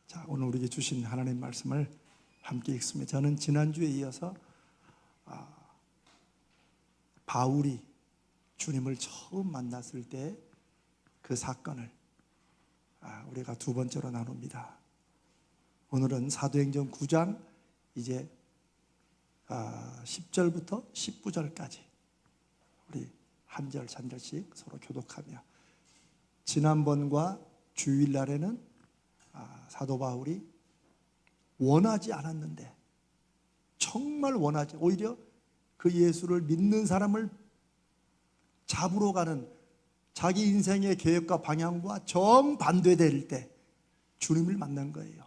자, 오늘 우리에게 주신 하나님 말씀을 함께 읽습니다. 저는 지난주에 이어서 바울이 주님을 처음 만났을 때 그 사건을 우리가 두 번째로 나눕니다. 오늘은 사도행전 9장 이제 10절부터 19절까지 우리 한 절 한 절씩 서로 교독하며, 지난번과 주일날에는 사도 바울이 원하지 않았는데, 정말 원하지, 오히려 그 예수를 믿는 사람을 잡으러 가는 자기 인생의 계획과 방향과 정반대될 때 주님을 만난 거예요.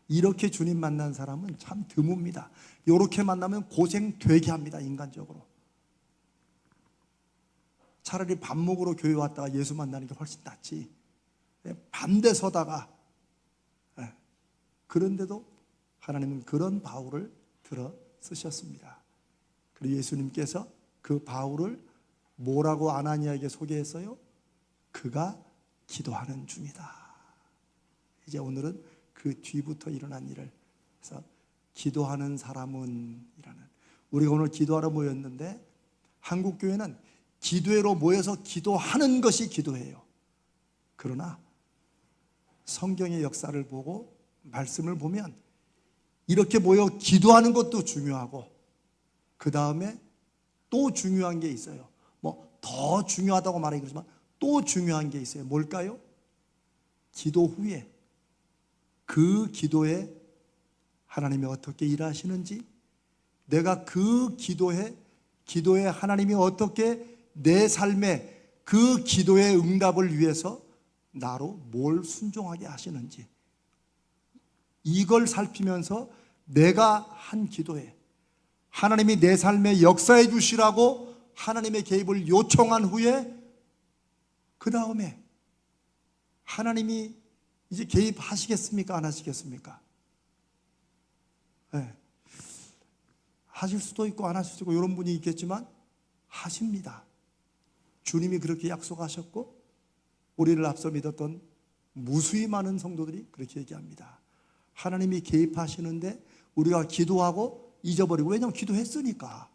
이렇게 주님 만난 사람은 참 드뭅니다. 이렇게 만나면 고생 되게 합니다, 인간적으로. 차라리 밥 먹으러 교회 왔다가 예수 만나는 게 훨씬 낫지, 반대 서다가. 그런데도 하나님은 그런 바울을 들어 쓰셨습니다. 그리고 예수님께서 그 바울을 뭐라고 아나니아에게 소개했어요? 그가 기도하는 중이다. 이제 오늘은 그 뒤부터 일어난 일을, 그래서 기도하는 사람은 이라는, 우리가 오늘 기도하러 모였는데 한국교회는 기도회로 모여서 기도하는 것이 기도예요. 그러나 성경의 역사를 보고 말씀을 보면 이렇게 모여 기도하는 것도 중요하고, 그 다음에 또 중요한 게 있어요. 더 중요하다고 말하기 그렇지만 또 중요한 게 있어요. 뭘까요? 기도 후에 그 기도에 하나님이 어떻게 일하시는지, 내가 그 기도에 하나님이 어떻게 내 삶에 그 기도의 응답을 위해서 나로 뭘 순종하게 하시는지, 이걸 살피면서 내가 한 기도에 하나님이 내 삶에 역사해 주시라고 하나님의 개입을 요청한 후에, 그 다음에 하나님이 이제 개입하시겠습니까? 안 하시겠습니까? 네. 하실 수도 있고 안 하실 수도 있고 이런 분이 있겠지만 하십니다. 주님이 그렇게 약속하셨고, 우리를 앞서 믿었던 무수히 많은 성도들이 그렇게 얘기합니다. 하나님이 개입하시는데 우리가 기도하고 잊어버리고, 왜냐하면 기도했으니까.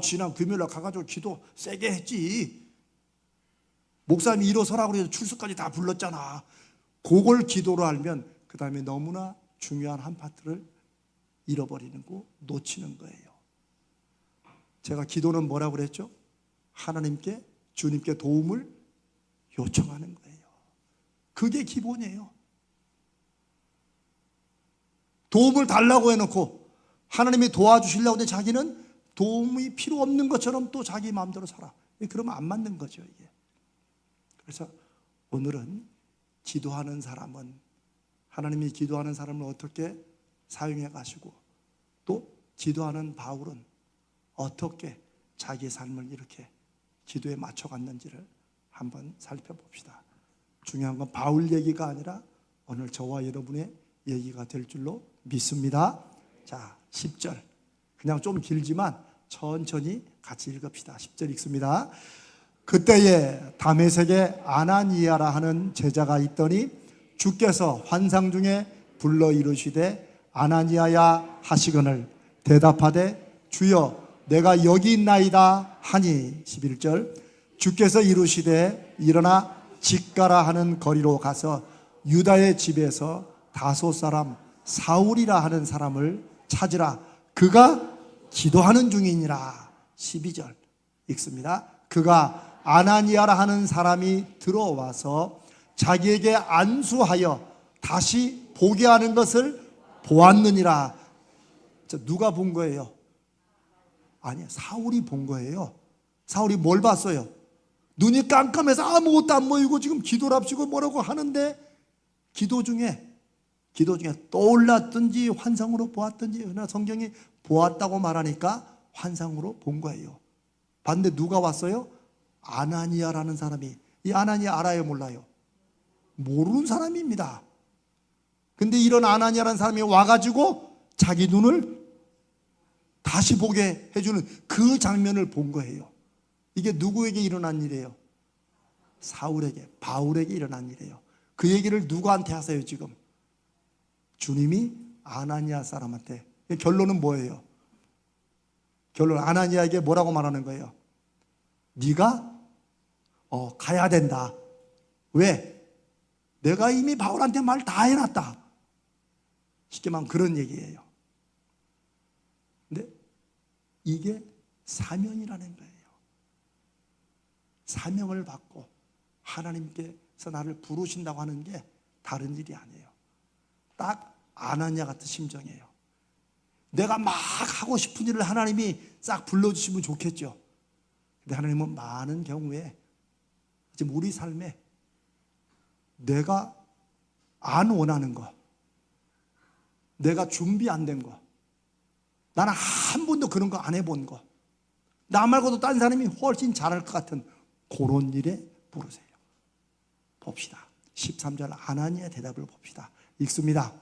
지난 금요일날 가가지고 기도 세게 했지, 목사님이 일어서라고 해서 출석까지 다 불렀잖아. 그걸 기도로 알면 그 다음에 너무나 중요한 한 파트를 잃어버리는 거, 놓치는 거예요. 제가 기도는 뭐라고 그랬죠? 하나님께, 주님께 도움을 요청하는 거예요. 그게 기본이에요. 도움을 달라고 해놓고 하나님이 도와주시려고 하는데 자기는 도움이 필요 없는 것처럼 또 자기 마음대로 살아. 그러면 안 맞는 거죠, 이게. 그래서 오늘은 기도하는 사람은, 하나님이 기도하는 사람을 어떻게 사용해 가시고, 또 기도하는 바울은 어떻게 자기의 삶을 이렇게 기도에 맞춰갔는지를 한번 살펴봅시다. 중요한 건 바울 얘기가 아니라 오늘 저와 여러분의 얘기가 될 줄로 믿습니다. 자, 10절. 그냥 좀 길지만 천천히 같이 읽읍시다. 10절 읽습니다. 그때에 다메섹에 아나니아라 하는 제자가 있더니 주께서 환상 중에 불러 이르시되 아나니아야 하시거늘 대답하되 주여 내가 여기 있나이다 하니, 11절. 주께서 이르시되 일어나 직가라 하는 거리로 가서 유다의 집에서 다소 사람 사울이라 하는 사람을 찾으라. 그가 기도하는 중이니라. 12절 읽습니다. 그가 아나니아라 하는 사람이 들어와서 자기에게 안수하여 다시 보게 하는 것을 보았느니라. 누가 본 거예요? 아니요, 사울이 본 거예요. 사울이 뭘 봤어요? 눈이 깜깜해서 아무것도 안 보이고 지금 기도랍시고 뭐라고 하는데, 기도 중에 떠올랐든지 환상으로 보았든지, 그러나 성경이 보았다고 말하니까 환상으로 본 거예요. 반대 누가 왔어요? 아나니아라는 사람이. 이 아나니아 알아요, 몰라요? 모르는 사람입니다. 근데 이런 아나니아라는 사람이 와가지고 자기 눈을 다시 보게 해주는 그 장면을 본 거예요. 이게 누구에게 일어난 일이에요? 사울에게, 바울에게 일어난 일이에요. 그 얘기를 누구한테 하세요 지금? 주님이 아나니아 사람한테, 결론은 뭐예요? 결론, 아나니아에게 뭐라고 말하는 거예요? 네가 가야 된다. 왜? 내가 이미 바울한테 말 다 해놨다. 쉽게 말하면 그런 얘기예요. 근데 이게 사명이라는 거예요. 사명을 받고 하나님께서 나를 부르신다고 하는 게 다른 일이 아니에요. 딱 아나니아 같은 심정이에요. 내가 막 하고 싶은 일을 하나님이 싹 불러주시면 좋겠죠. 근데 하나님은 많은 경우에 지금 우리 삶에 내가 안 원하는 거, 내가 준비 안 된 거, 나는 한 번도 그런 거 안 해본 거, 나 말고도 딴 사람이 훨씬 잘할 것 같은 그런 일에 부르세요. 봅시다. 13절 아나니아의 대답을 봅시다. 읽습니다.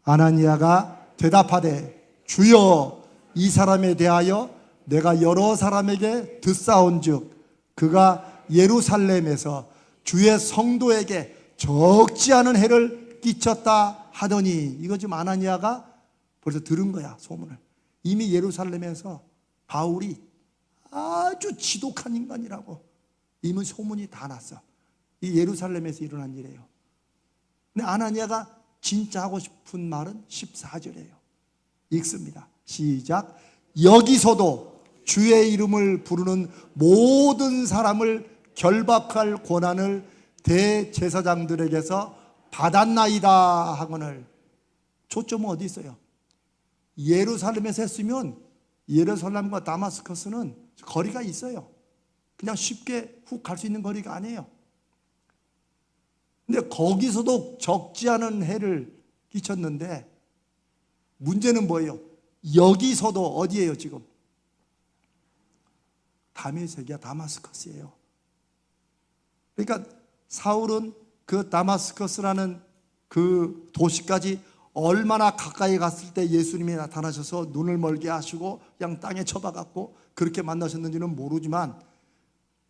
아나니아가 대답하되 주여, 이 사람에 대하여 내가 여러 사람에게 듣사온즉 그가 예루살렘에서 주의 성도에게 적지 않은 해를 끼쳤다 하더니, 이거 지금 아나니아가 벌써 들은 거야, 소문을. 이미 예루살렘에서 바울이 아주 지독한 인간이라고 이미 소문이 다 났어. 이 예루살렘에서 일어난 일이에요. 근데 아나니아가 진짜 하고 싶은 말은 14절이에요. 읽습니다. 시작. 여기서도 주의 이름을 부르는 모든 사람을 결박할 권한을 대제사장들에게서 받았나이다 하거늘. 초점은 어디 있어요? 예루살렘에서 했으면 예루살렘과 다마스커스는 거리가 있어요. 그냥 쉽게 훅 갈 수 있는 거리가 아니에요. 근데 거기서도 적지 않은 해를 끼쳤는데 문제는 뭐예요? 여기서도 어디예요 지금? 다메섹이야, 다마스커스예요. 그러니까 사울은 그 다마스커스라는 그 도시까지 얼마나 가까이 갔을 때 예수님이 나타나셔서 눈을 멀게 하시고 그냥 땅에 쳐박았고 그렇게 만나셨는지는 모르지만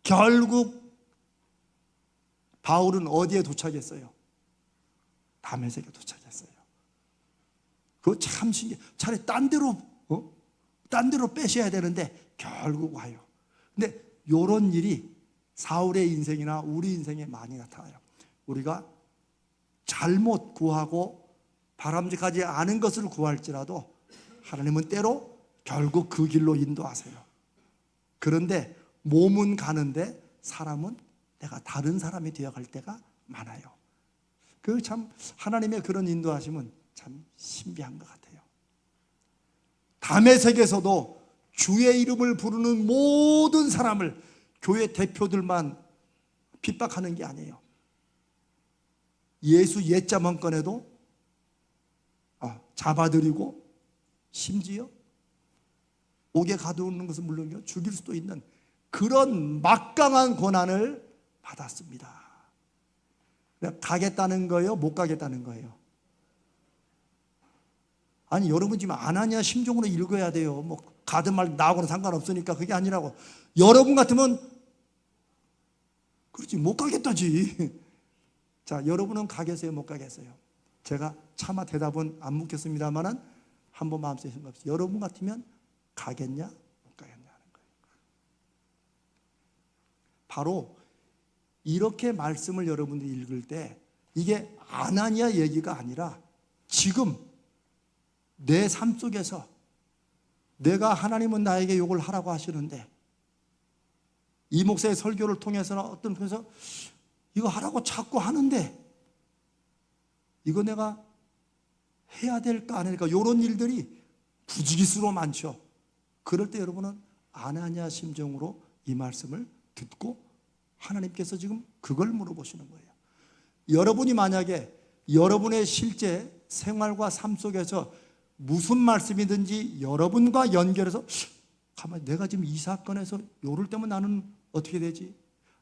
결국 바울은 어디에 도착했어요? 다메섹에 도착했어요. 그거 참 신기해. 차라리 딴 데로 빼셔야 되는데 결국 와요. 근데 이런 일이 사울의 인생이나 우리 인생에 많이 나타나요. 우리가 잘못 구하고 바람직하지 않은 것을 구할지라도 하나님은 때로 결국 그 길로 인도하세요. 그런데 몸은 가는데 사람은 내가 다른 사람이 되어갈 때가 많아요. 그 참 하나님의 그런 인도하심은 참 신비한 것 같아요. 다메섹에서도 주의 이름을 부르는 모든 사람을, 교회 대표들만 핍박하는 게 아니에요. 예수 옛자만 꺼내도 잡아들이고 심지어 옥에 가두는 것은 물론이요, 죽일 수도 있는 그런 막강한 권한을 받았습니다. 가겠다는 거예요? 못 가겠다는 거예요? 아니, 여러분 지금 아나니아 심정으로 읽어야 돼요. 뭐 가든 말 나하고는 상관없으니까. 그게 아니라고. 여러분 같으면 그렇지, 못 가겠다지. 자, 여러분은 가겠어요, 못 가겠어요? 제가 차마 대답은 안 묻겠습니다만은 한번 마음속에 생각 없이, 여러분 같으면 가겠냐 못 가겠냐 하는 거예요. 바로 이렇게 말씀을 여러분들이 읽을 때 이게 아나니아 얘기가 아니라 지금 내 삶 속에서 내가, 하나님은 나에게 이걸 하라고 하시는데 이 목사의 설교를 통해서나 어떤 분에서 이거 하라고 자꾸 하는데 이거 내가 해야 될까 안 해야 될까, 이런 일들이 부지기수로 많죠. 그럴 때 여러분은 아나니아 심정으로 이 말씀을 듣고 하나님께서 지금 그걸 물어보시는 거예요. 여러분이 만약에 여러분의 실제 생활과 삶 속에서 무슨 말씀이든지 여러분과 연결해서 가만히, 내가 지금 이 사건에서 요럴 때면 나는 어떻게 되지?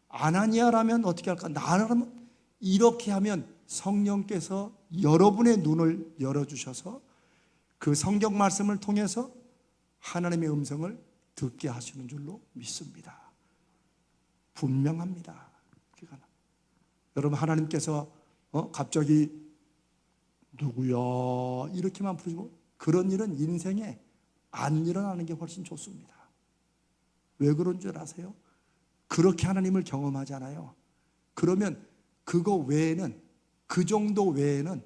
아나니아라면 어떻게 할까? 나라면 이렇게 하면 성령께서 여러분의 눈을 열어주셔서 그 성경 말씀을 통해서 하나님의 음성을 듣게 하시는 줄로 믿습니다. 분명합니다. 여러분, 하나님께서 갑자기 누구야? 이렇게만 부르고, 그런 일은 인생에 안 일어나는 게 훨씬 좋습니다. 왜 그런 줄 아세요? 그렇게 하나님을 경험하잖아요. 그러면 그거 외에는, 그 정도 외에는,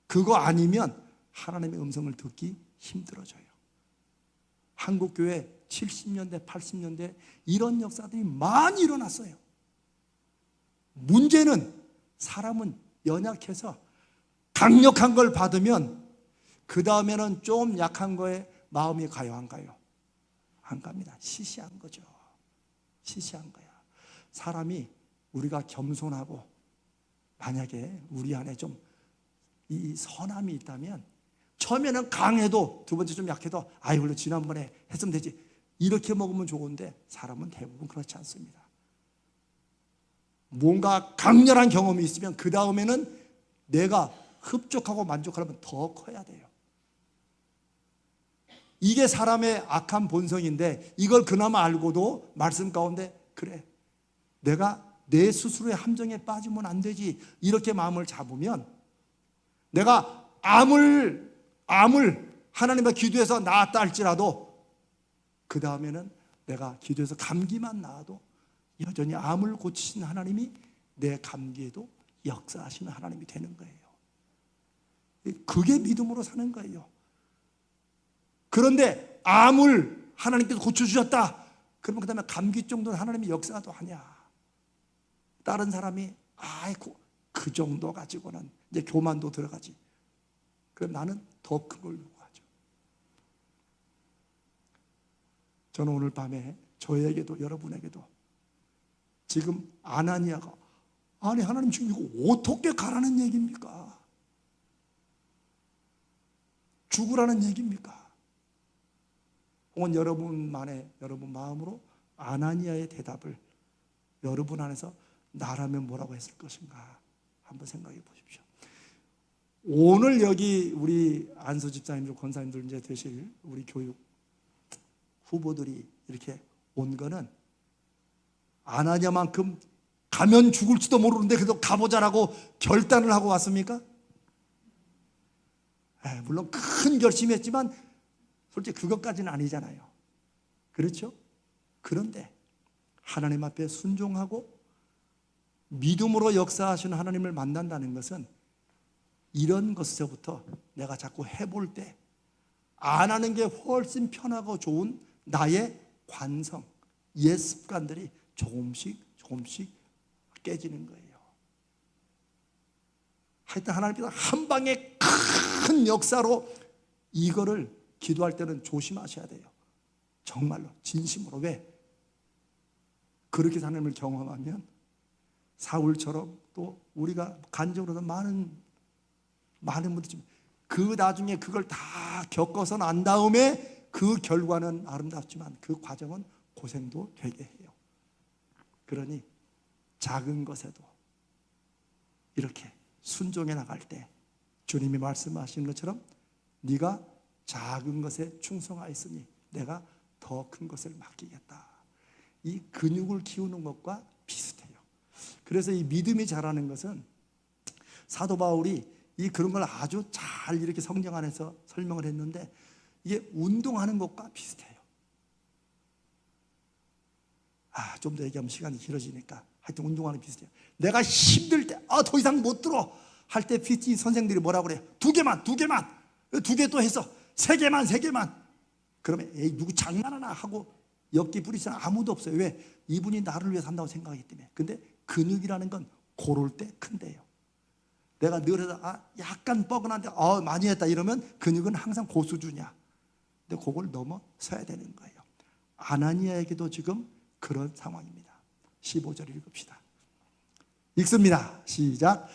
그거 아니면 하나님의 음성을 듣기 힘들어져요. 한국교회 70년대, 80년대 이런 역사들이 많이 일어났어요. 문제는 사람은 연약해서 강력한 걸 받으면 그 다음에는 좀 약한 거에 마음이 가요, 안 가요? 안 갑니다. 시시한 거죠. 시시한 거야. 사람이 우리가 겸손하고 만약에 우리 안에 좀 이 선함이 있다면 처음에는 강해도 두 번째 좀 약해도 아이고 지난번에 했으면 되지 이렇게 먹으면 좋은데 사람은 대부분 그렇지 않습니다. 뭔가 강렬한 경험이 있으면 그 다음에는 내가 흡족하고 만족하려면 더 커야 돼요. 이게 사람의 악한 본성인데 이걸 그나마 알고도 말씀 가운데 그래 내가 내 스스로의 함정에 빠지면 안 되지 이렇게 마음을 잡으면 내가 암을 하나님의 기도해서 나았다 할지라도 그 다음에는 내가 기도해서 감기만 나아도 여전히 암을 고치신 하나님이 내 감기에도 역사하시는 하나님이 되는 거예요. 그게 믿음으로 사는 거예요. 그런데 암을 하나님께서 고쳐주셨다 그러면 그 다음에 감기 정도는 하나님이 역사도 하냐. 다른 사람이 아이고 그 정도 가지고는 이제 교만도 들어가지. 그럼 나는 더 큰 걸 요구하죠. 저는 오늘 밤에 저에게도 여러분에게도 지금 아나니아가 아니 하나님 지금 이거 어떻게 가라는 얘기입니까? 죽으라는 얘기입니까? 혹은 여러분 마음으로 아나니아의 대답을 여러분 안에서 나라면 뭐라고 했을 것인가 한번 생각해 보십시오. 오늘 여기 우리 안수 집사님들, 권사님들 이제 되실 우리 교육 후보들이 이렇게 온 거는 아나니아만큼 가면 죽을지도 모르는데 그래도 가보자라고 결단을 하고 왔습니까? 물론 큰 결심했지만 솔직히 그것까지는 아니잖아요. 그렇죠? 그런데 하나님 앞에 순종하고 믿음으로 역사하시는 하나님을 만난다는 것은 이런 것에서부터 내가 자꾸 해볼 때 안 하는 게 훨씬 편하고 좋은 나의 관성, 옛 습관들이 조금씩 깨지는 거예요. 하여튼 하나님께서 한 방에 큰 역사로 이거를 기도할 때는 조심하셔야 돼요. 정말로 진심으로. 왜? 그렇게 하나님을 경험하면 사울처럼 또 우리가 간접으로도 많은 분들이 그 나중에 그걸 다 겪어서 난 다음에 그 결과는 아름답지만 그 과정은 고생도 되게 해요. 그러니 작은 것에도 이렇게 순종해 나갈 때 주님이 말씀하시는 것처럼 네가 작은 것에 충성하였으니 내가 더 큰 것을 맡기겠다. 이 근육을 키우는 것과 비슷해요. 그래서 이 믿음이 자라는 것은 사도 바울이 이 그런 걸 아주 잘 이렇게 성경 안에서 설명을 했는데 이게 운동하는 것과 비슷해요. 좀 더 얘기하면 시간이 길어지니까 하여튼 운동하는 비슷해요. 내가 힘들 때 더 이상 못 들어 할 때 PT 선생들이 뭐라고 그래요? 두 개만 두 개 또 해서 세 개만 그러면 에이 누구 장난하나 하고 엮기 부리시는 아무도 없어요. 왜? 이분이 나를 위해 산다고 생각하기 때문에. 근데 근육이라는 건 고를 때 큰데요. 내가 늘 해서 약간 뻐근한데 많이 했다 이러면 근육은 항상 고수준이야. 근데 그걸 넘어서야 되는 거예요. 아나니아에게도 지금 그런 상황입니다. 15절 읽읍시다. 읽습니다. 시작.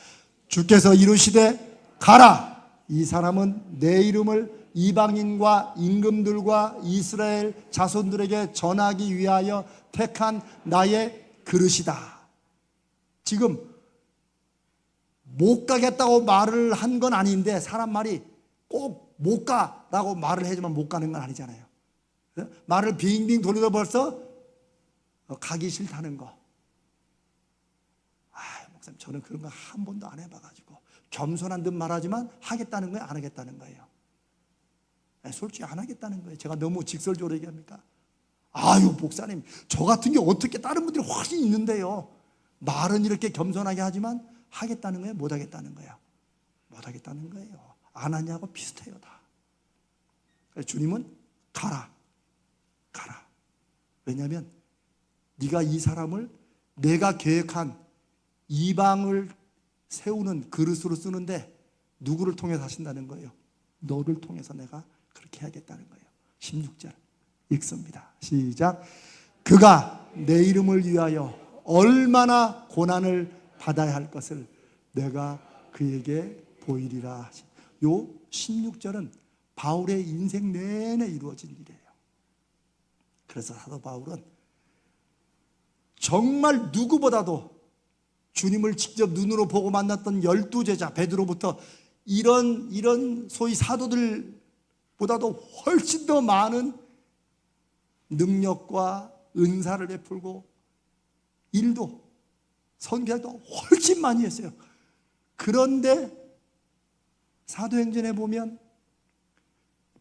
주께서 이르시되 가라. 이 사람은 내 이름을 이방인과 임금들과 이스라엘 자손들에게 전하기 위하여 택한 나의 그릇이다. 지금 못 가겠다고 말을 한 건 아닌데 사람 말이 꼭 못 가라고 말을 해주면 못 가는 건 아니잖아요. 말을 빙빙 돌려서 벌써 가기 싫다는 거. 목사님 저는 그런 거 한 번도 안 해봐가지고 겸손한 듯 말하지만 하겠다는 거예요, 안 하겠다는 거예요? 솔직히 안 하겠다는 거예요. 제가 너무 직설적으로 얘기합니까? 아유, 목사님, 저 같은 게 어떻게 다른 분들이 훨씬 있는데요. 말은 이렇게 겸손하게 하지만 하겠다는 거예요, 못 하겠다는 거예요? 못 하겠다는 거예요. 안 하냐고 비슷해요, 다. 주님은 가라. 왜냐하면 네가 이 사람을 내가 계획한 이방을 세우는 그릇으로 쓰는데 누구를 통해서 하신다는 거예요? 너를 통해서 내가 그렇게 해야겠다는 거예요. 16절 읽습니다. 시작. 그가 내 이름을 위하여 얼마나 고난을 받아야 할 것을 내가 그에게 보이리라. 요 16절은 바울의 인생 내내 이루어진 일이에요. 그래서 사도 바울은 정말 누구보다도 주님을 직접 눈으로 보고 만났던 12제자 베드로부터 이런 소위 사도들보다도 훨씬 더 많은 능력과 은사를 베풀고 일도 선교도 훨씬 많이 했어요. 그런데 사도행전에 보면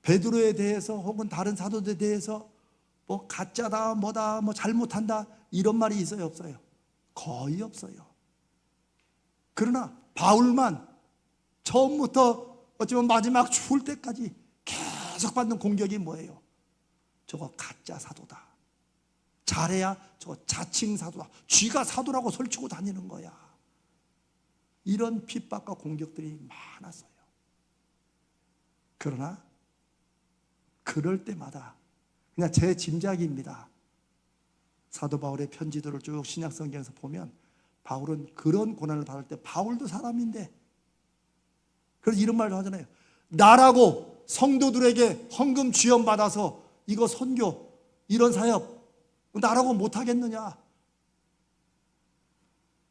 베드로에 대해서 혹은 다른 사도들에 대해서 뭐 가짜다 뭐다 뭐 잘못한다 이런 말이 있어요, 없어요? 거의 없어요. 그러나 바울만 처음부터 어쩌면 마지막 죽을 때까지 계속 받는 공격이 뭐예요? 저거 가짜 사도다. 잘해야 저거 자칭 사도다. 쥐가 사도라고 설치고 다니는 거야. 이런 핍박과 공격들이 많았어요. 그러나 그럴 때마다 그냥 제 짐작입니다. 사도 바울의 편지들을 쭉 신약 성경에서 보면 바울은 그런 고난을 받을 때 바울도 사람인데 그래서 이런 말도 하잖아요. 나라고 성도들에게 헌금 지원받아서 이거 선교 이런 사역 나라고 못하겠느냐?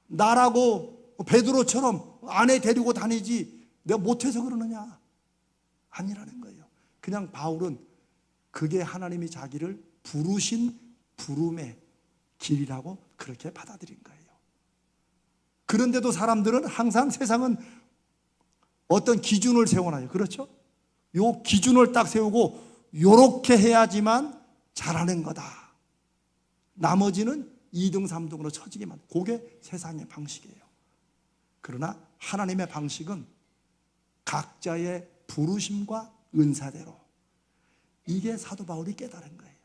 나라고 베드로처럼 아내 데리고 다니지 내가 못해서 그러느냐? 아니라는 거예요. 그냥 바울은 그게 하나님이 자기를 부르신 부름의 길이라고 그렇게 받아들인 거예요. 그런데도 사람들은 항상 세상은 어떤 기준을 세워놔요. 그렇죠? 요 기준을 딱 세우고 요렇게 해야지만 잘하는 거다. 나머지는 2등, 3등으로 처지게만. 그게 세상의 방식이에요. 그러나 하나님의 방식은 각자의 부르심과 은사대로 이게 사도 바울이 깨달은 거예요.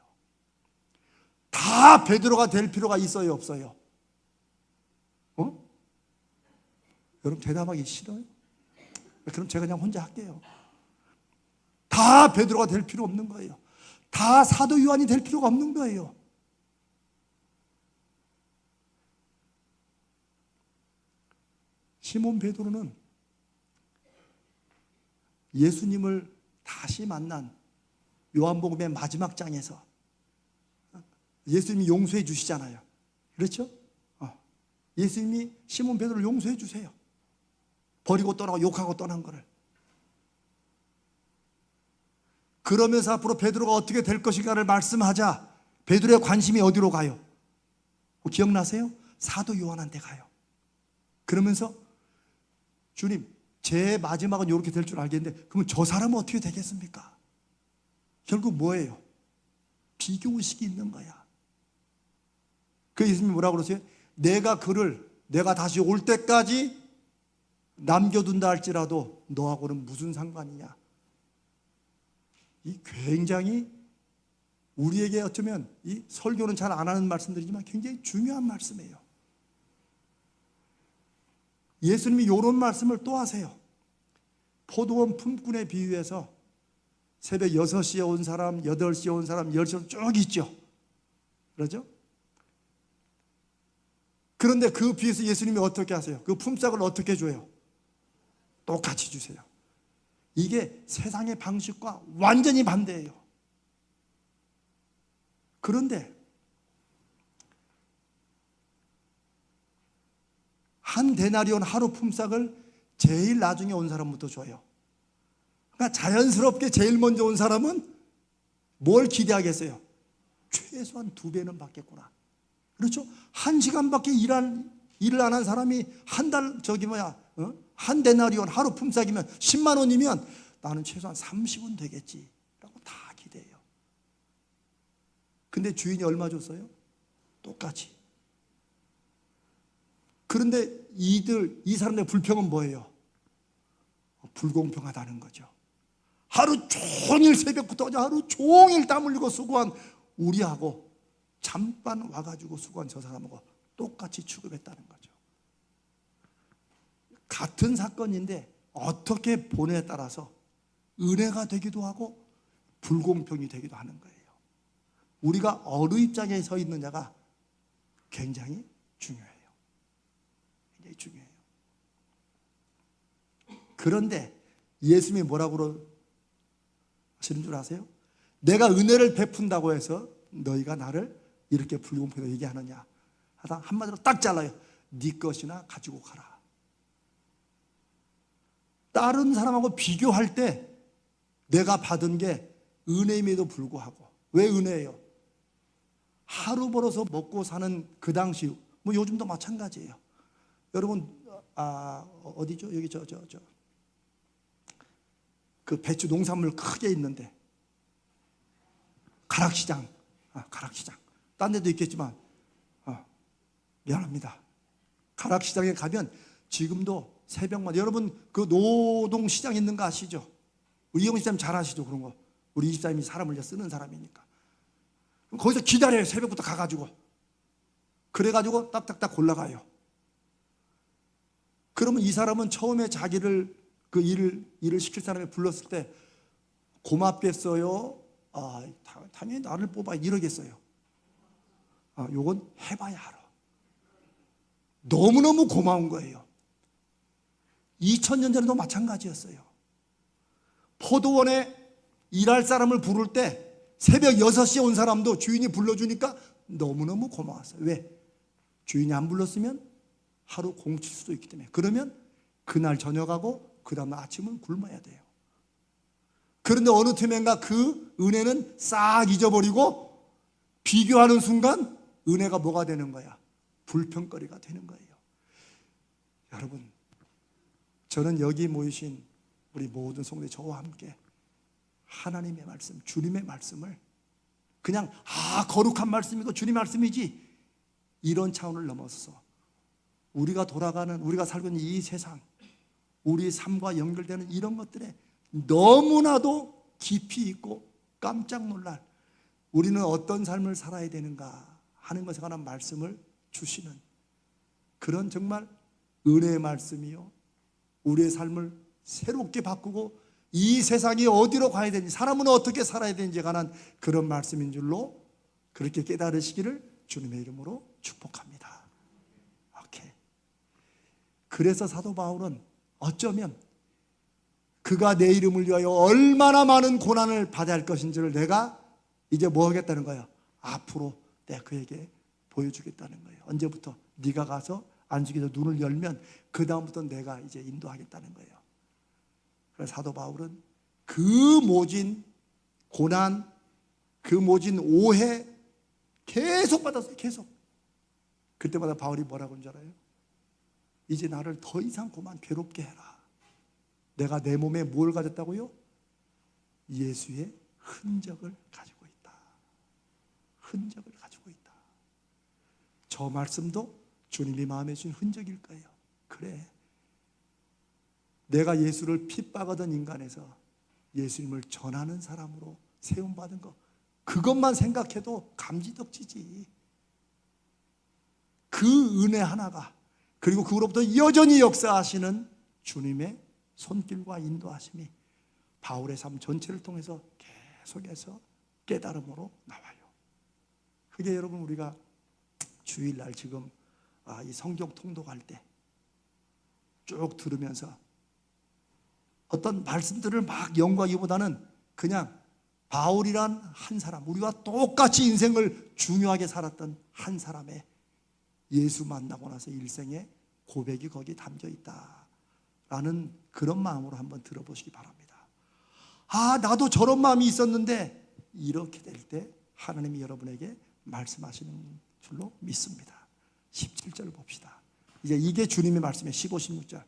다 베드로가 될 필요가 있어요, 없어요? 여러분 대답하기 싫어요? 그럼 제가 그냥 혼자 할게요. 다 베드로가 될 필요 없는 거예요. 다 사도 요한이 될 필요가 없는 거예요. 시몬 베드로는 예수님을 다시 만난 요한복음의 마지막 장에서 예수님이 용서해 주시잖아요. 그렇죠? 예수님이 시몬 베드로를 용서해 주세요. 버리고 떠나고 욕하고 떠난 거를. 그러면서 앞으로 베드로가 어떻게 될 것인가를 말씀하자 베드로의 관심이 어디로 가요? 기억나세요? 사도 요한한테 가요. 그러면서 주님, 제 마지막은 이렇게 될 줄 알겠는데 그러면 저 사람은 어떻게 되겠습니까? 결국 뭐예요? 비교의식이 있는 거야. 그 예수님이 뭐라고 그러세요? 내가 그를 내가 다시 올 때까지 남겨둔다 할지라도 너하고는 무슨 상관이냐? 이 굉장히 우리에게 어쩌면 이 설교는 잘 안 하는 말씀들이지만 굉장히 중요한 말씀이에요. 예수님이 이런 말씀을 또 하세요. 포도원 품꾼에 비유해서 새벽 6시에 온 사람, 8시에 온 사람, 10시에 쭉 있죠. 그러죠? 그런데 그 비유에서 예수님이 어떻게 하세요? 그 품삯을 어떻게 줘요? 똑같이 주세요. 이게 세상의 방식과 완전히 반대예요. 그런데 한 데나리온 하루 품삯을 제일 나중에 온 사람부터 줘요. 그러니까 자연스럽게 제일 먼저 온 사람은 뭘 기대하겠어요? 최소한 2배는 받겠구나. 그렇죠? 1시간밖에 일을 안 한 사람이 한 달 한 데나리온 하루 품삯이면 10만 원이면 나는 최소한 30은 되겠지라고 다 기대해요. 근데 주인이 얼마 줬어요? 똑같이. 그런데 이 사람들의 불평은 뭐예요? 불공평하다는 거죠. 하루 종일 새벽부터 하루 종일 땀 흘리고 수고한 우리하고 잠깐 와가지고 수고한 저 사람하고 똑같이 취급했다는 거죠. 같은 사건인데 어떻게 보내에 따라서 은혜가 되기도 하고 불공평이 되기도 하는 거예요. 우리가 어느 입장에 서 있느냐가 굉장히 중요해요. 굉장히 중요해요. 그런데 예수님이 뭐라고 하시는 줄 아세요? 내가 은혜를 베푼다고 해서 너희가 나를 이렇게 불공평하게 얘기하느냐 하다 한마디로 딱 잘라요. 네 것이나 가지고 가라. 다른 사람하고 비교할 때 내가 받은 게 은혜임에도 불구하고, 왜 은혜예요? 하루 벌어서 먹고 사는 그 당시, 뭐 요즘도 마찬가지예요. 여러분 어디죠? 여기 그 배추 농산물 크게 있는데 가락시장, 가락시장. 딴 데도 있겠지만 미안합니다. 가락시장에 가면 지금도 새벽마다, 여러분 그 노동시장 있는 거 아시죠? 우리 이영 집사님 잘 아시죠? 그런 거. 우리 집사님이 사람을 쓰는 사람이니까. 거기서 기다려요. 새벽부터 가가지고. 그래가지고 딱딱딱 골라가요. 그러면 이 사람은 처음에 자기를 그 일을 시킬 사람이 불렀을 때 고맙겠어요? 당연히 나를 뽑아 이러겠어요. 요건 해봐야 알아. 너무너무 고마운 거예요. 2000년 전에도 마찬가지였어요. 포도원에 일할 사람을 부를 때 새벽 6시에 온 사람도 주인이 불러주니까 너무너무 고마웠어요. 왜? 주인이 안 불렀으면 하루 공칠 수도 있기 때문에. 그러면 그날 저녁하고 그 다음날 아침은 굶어야 돼요. 그런데 어느 틈엔가 그 은혜는 싹 잊어버리고 비교하는 순간 은혜가 뭐가 되는 거야? 불평거리가 되는 거예요. 여러분, 저는 여기 모이신 우리 모든 성도들 저와 함께 하나님의 말씀, 주님의 말씀을 그냥 거룩한 말씀이고 주님 말씀이지, 이런 차원을 넘어서서 우리가 돌아가는, 우리가 살고 있는 이 세상, 우리의 삶과 연결되는 이런 것들에 너무나도 깊이 있고 깜짝 놀랄, 우리는 어떤 삶을 살아야 되는가 하는 것에 관한 말씀을 주시는 그런 정말 은혜의 말씀이요, 우리의 삶을 새롭게 바꾸고 이 세상이 어디로 가야 되는지, 사람은 어떻게 살아야 되는지에 관한 그런 말씀인 줄로 그렇게 깨달으시기를 주님의 이름으로 축복합니다. 오케이. 그래서 사도 바울은 어쩌면 그가 내 이름을 위하여 얼마나 많은 고난을 받아야 할 것인지를 내가 이제 뭐 하겠다는 거예요? 앞으로 내가 그에게 보여주겠다는 거예요. 언제부터? 네가 가서 안식에서 눈을 열면 그 다음부터 내가 이제 인도하겠다는 거예요. 그래서 사도 바울은 그 모진 고난, 그 모진 오해 계속 받았어요. 계속. 그때마다 바울이 뭐라고 하는 줄 알아요? 이제 나를 더 이상 그만 괴롭게 해라. 내가 내 몸에 뭘 가졌다고요? 예수의 흔적을 가지고 있다. 흔적을 가지고 있다. 저 말씀도 주님이 마음에 주신 흔적일 거예요. 그래, 내가 예수를 핍박하던 인간에서 예수님을 전하는 사람으로 세움받은 거, 그것만 생각해도 감지덕지지. 그 은혜 하나가, 그리고 그로부터 여전히 역사하시는 주님의 손길과 인도하심이 바울의 삶 전체를 통해서 계속해서 깨달음으로 나와요. 그게 여러분, 우리가 주일날 지금 이 성경 통독할 때 쭉 들으면서 어떤 말씀들을 막 연구하기보다는 그냥 바울이란 한 사람, 우리와 똑같이 인생을 중요하게 살았던 한 사람의 예수 만나고 나서 일생의 고백이 거기에 담겨 있다라는 그런 마음으로 한번 들어보시기 바랍니다. 나도 저런 마음이 있었는데, 이렇게 될 때 하나님이 여러분에게 말씀하시는 줄로 믿습니다. 17절 봅시다. 이제 이게 주님의 말씀이에요. 15, 16절.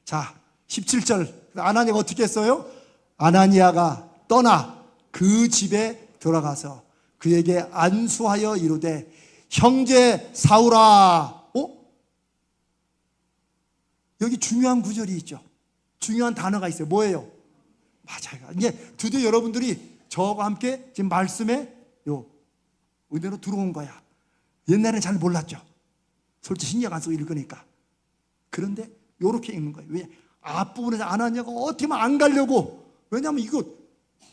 자, 17절. 아나니아가 어떻게 했어요? 아나니아가 떠나 그 집에 들어가서 그에게 안수하여 이르되 형제 사울아. 여기 중요한 구절이 있죠. 중요한 단어가 있어요. 뭐예요? 맞아요. 이게 드디어 여러분들이 저와 함께 지금 말씀에 요 은혜로 들어온 거야. 옛날에는 잘 몰랐죠. 솔직히 신경 안 쓰고 읽으니까. 그런데 요렇게 읽는 거예요. 왜? 앞부분에서 아나니아가 어떻게 하면 안 가려고. 왜냐하면 이거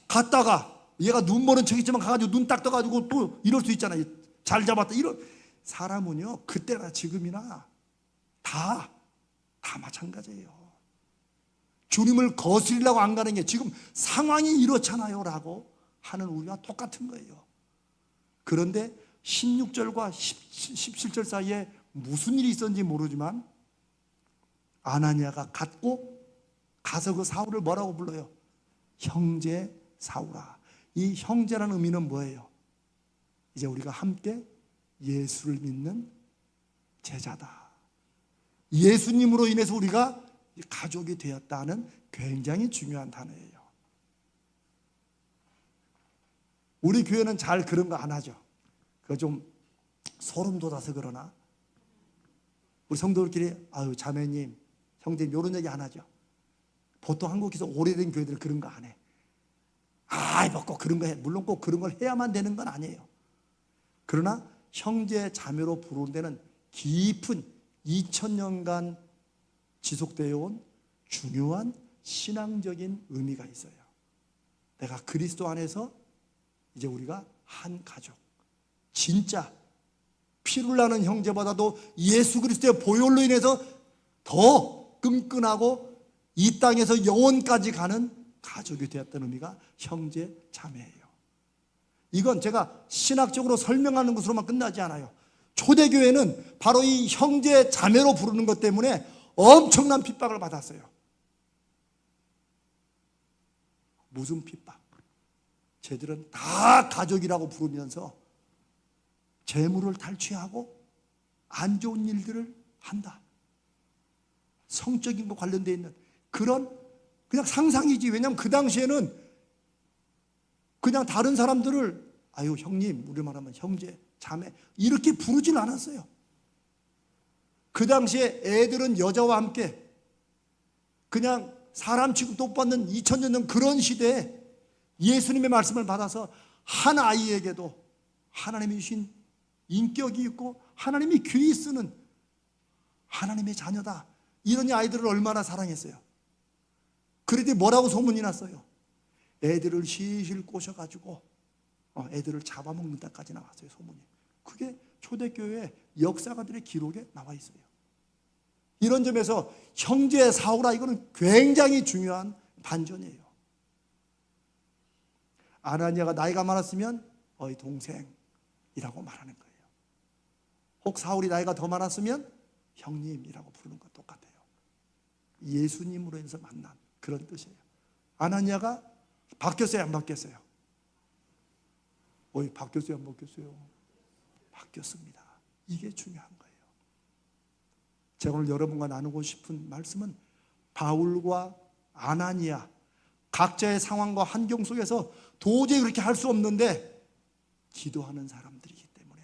갔다가 얘가 눈 모른 척 있지만 가가지고 눈 딱 떠가지고 또 이럴 수 있잖아요. 잘 잡았다. 이런 사람은요, 그때나 지금이나 다 마찬가지예요. 주님을 거스리려고 안 가는 게 지금 상황이 이렇잖아요 라고 하는 우리가 똑같은 거예요. 그런데 16절과 17절 사이에 무슨 일이 있었는지 모르지만 아나니아가 가서 그 사울을 뭐라고 불러요? 형제 사울아. 이 형제라는 의미는 뭐예요? 이제 우리가 함께 예수를 믿는 제자다. 예수님으로 인해서 우리가 가족이 되었다는 굉장히 중요한 단어예요. 우리 교회는 잘 그런 거 안 하죠. 그거 좀 소름 돋아서 그러나 우리 성도들끼리 아유 자매님, 형제님 이런 얘기 안 하죠. 보통 한국에서 오래된 교회들은 그런 거 안 해. 뭐 꼭 그런 거 해. 물론 꼭 그런 걸 해야만 되는 건 아니에요. 그러나 형제 자매로 부르는 데는 깊은 2000년간 지속되어 온 중요한 신앙적인 의미가 있어요. 내가 그리스도 안에서 이제 우리가 한 가족, 진짜 피를 나는 형제보다도 예수 그리스도의 보혈로 인해서 더 끈끈하고 이 땅에서 영원까지 가는 가족이 되었다는 의미가 형제 자매예요. 이건 제가 신학적으로 설명하는 것으로만 끝나지 않아요. 초대교회는 바로 이 형제 자매로 부르는 것 때문에 엄청난 핍박을 받았어요. 무슨 핍박? 쟤들은 다 가족이라고 부르면서 재물을 탈취하고 안 좋은 일들을 한다. 성적인 거 관련되어 있는 그런 그냥 상상이지. 왜냐하면 그 당시에는 그냥 다른 사람들을 아유 형님, 우리 말하면 형제, 자매 이렇게 부르질 않았어요. 그 당시에 애들은 여자와 함께 그냥 사람 취급도 못 받는 2000년 전 그런 시대에 예수님의 말씀을 받아서 한 아이에게도 하나님이 주신 인격이 있고 하나님이 귀히 쓰는 하나님의 자녀다. 이런 아이들을 얼마나 사랑했어요. 그랬더니 뭐라고 소문이 났어요? 애들을 실실 꼬셔가지고 애들을 잡아먹는 데까지 나왔어요. 소문이. 그게 초대교회 역사가들의 기록에 나와 있어요. 이런 점에서 형제 사울아 이거는 굉장히 중요한 반전이에요. 아나니아가 나이가 많았으면 어이 동생이라고 말하는 거예요. 혹 사울이 나이가 더 많았으면 형님이라고 부르는 것 똑같아요. 예수님으로 해서 만난 그런 뜻이에요. 아나니아가 바뀌었어요, 안 바뀌었어요? 어이 바뀌었어요, 안 바뀌었어요? 바뀌었습니다. 이게 중요한 거예요. 제가 오늘 여러분과 나누고 싶은 말씀은 바울과 아나니아 각자의 상황과 환경 속에서 도저히 그렇게 할 수 없는데 기도하는 사람들이기 때문에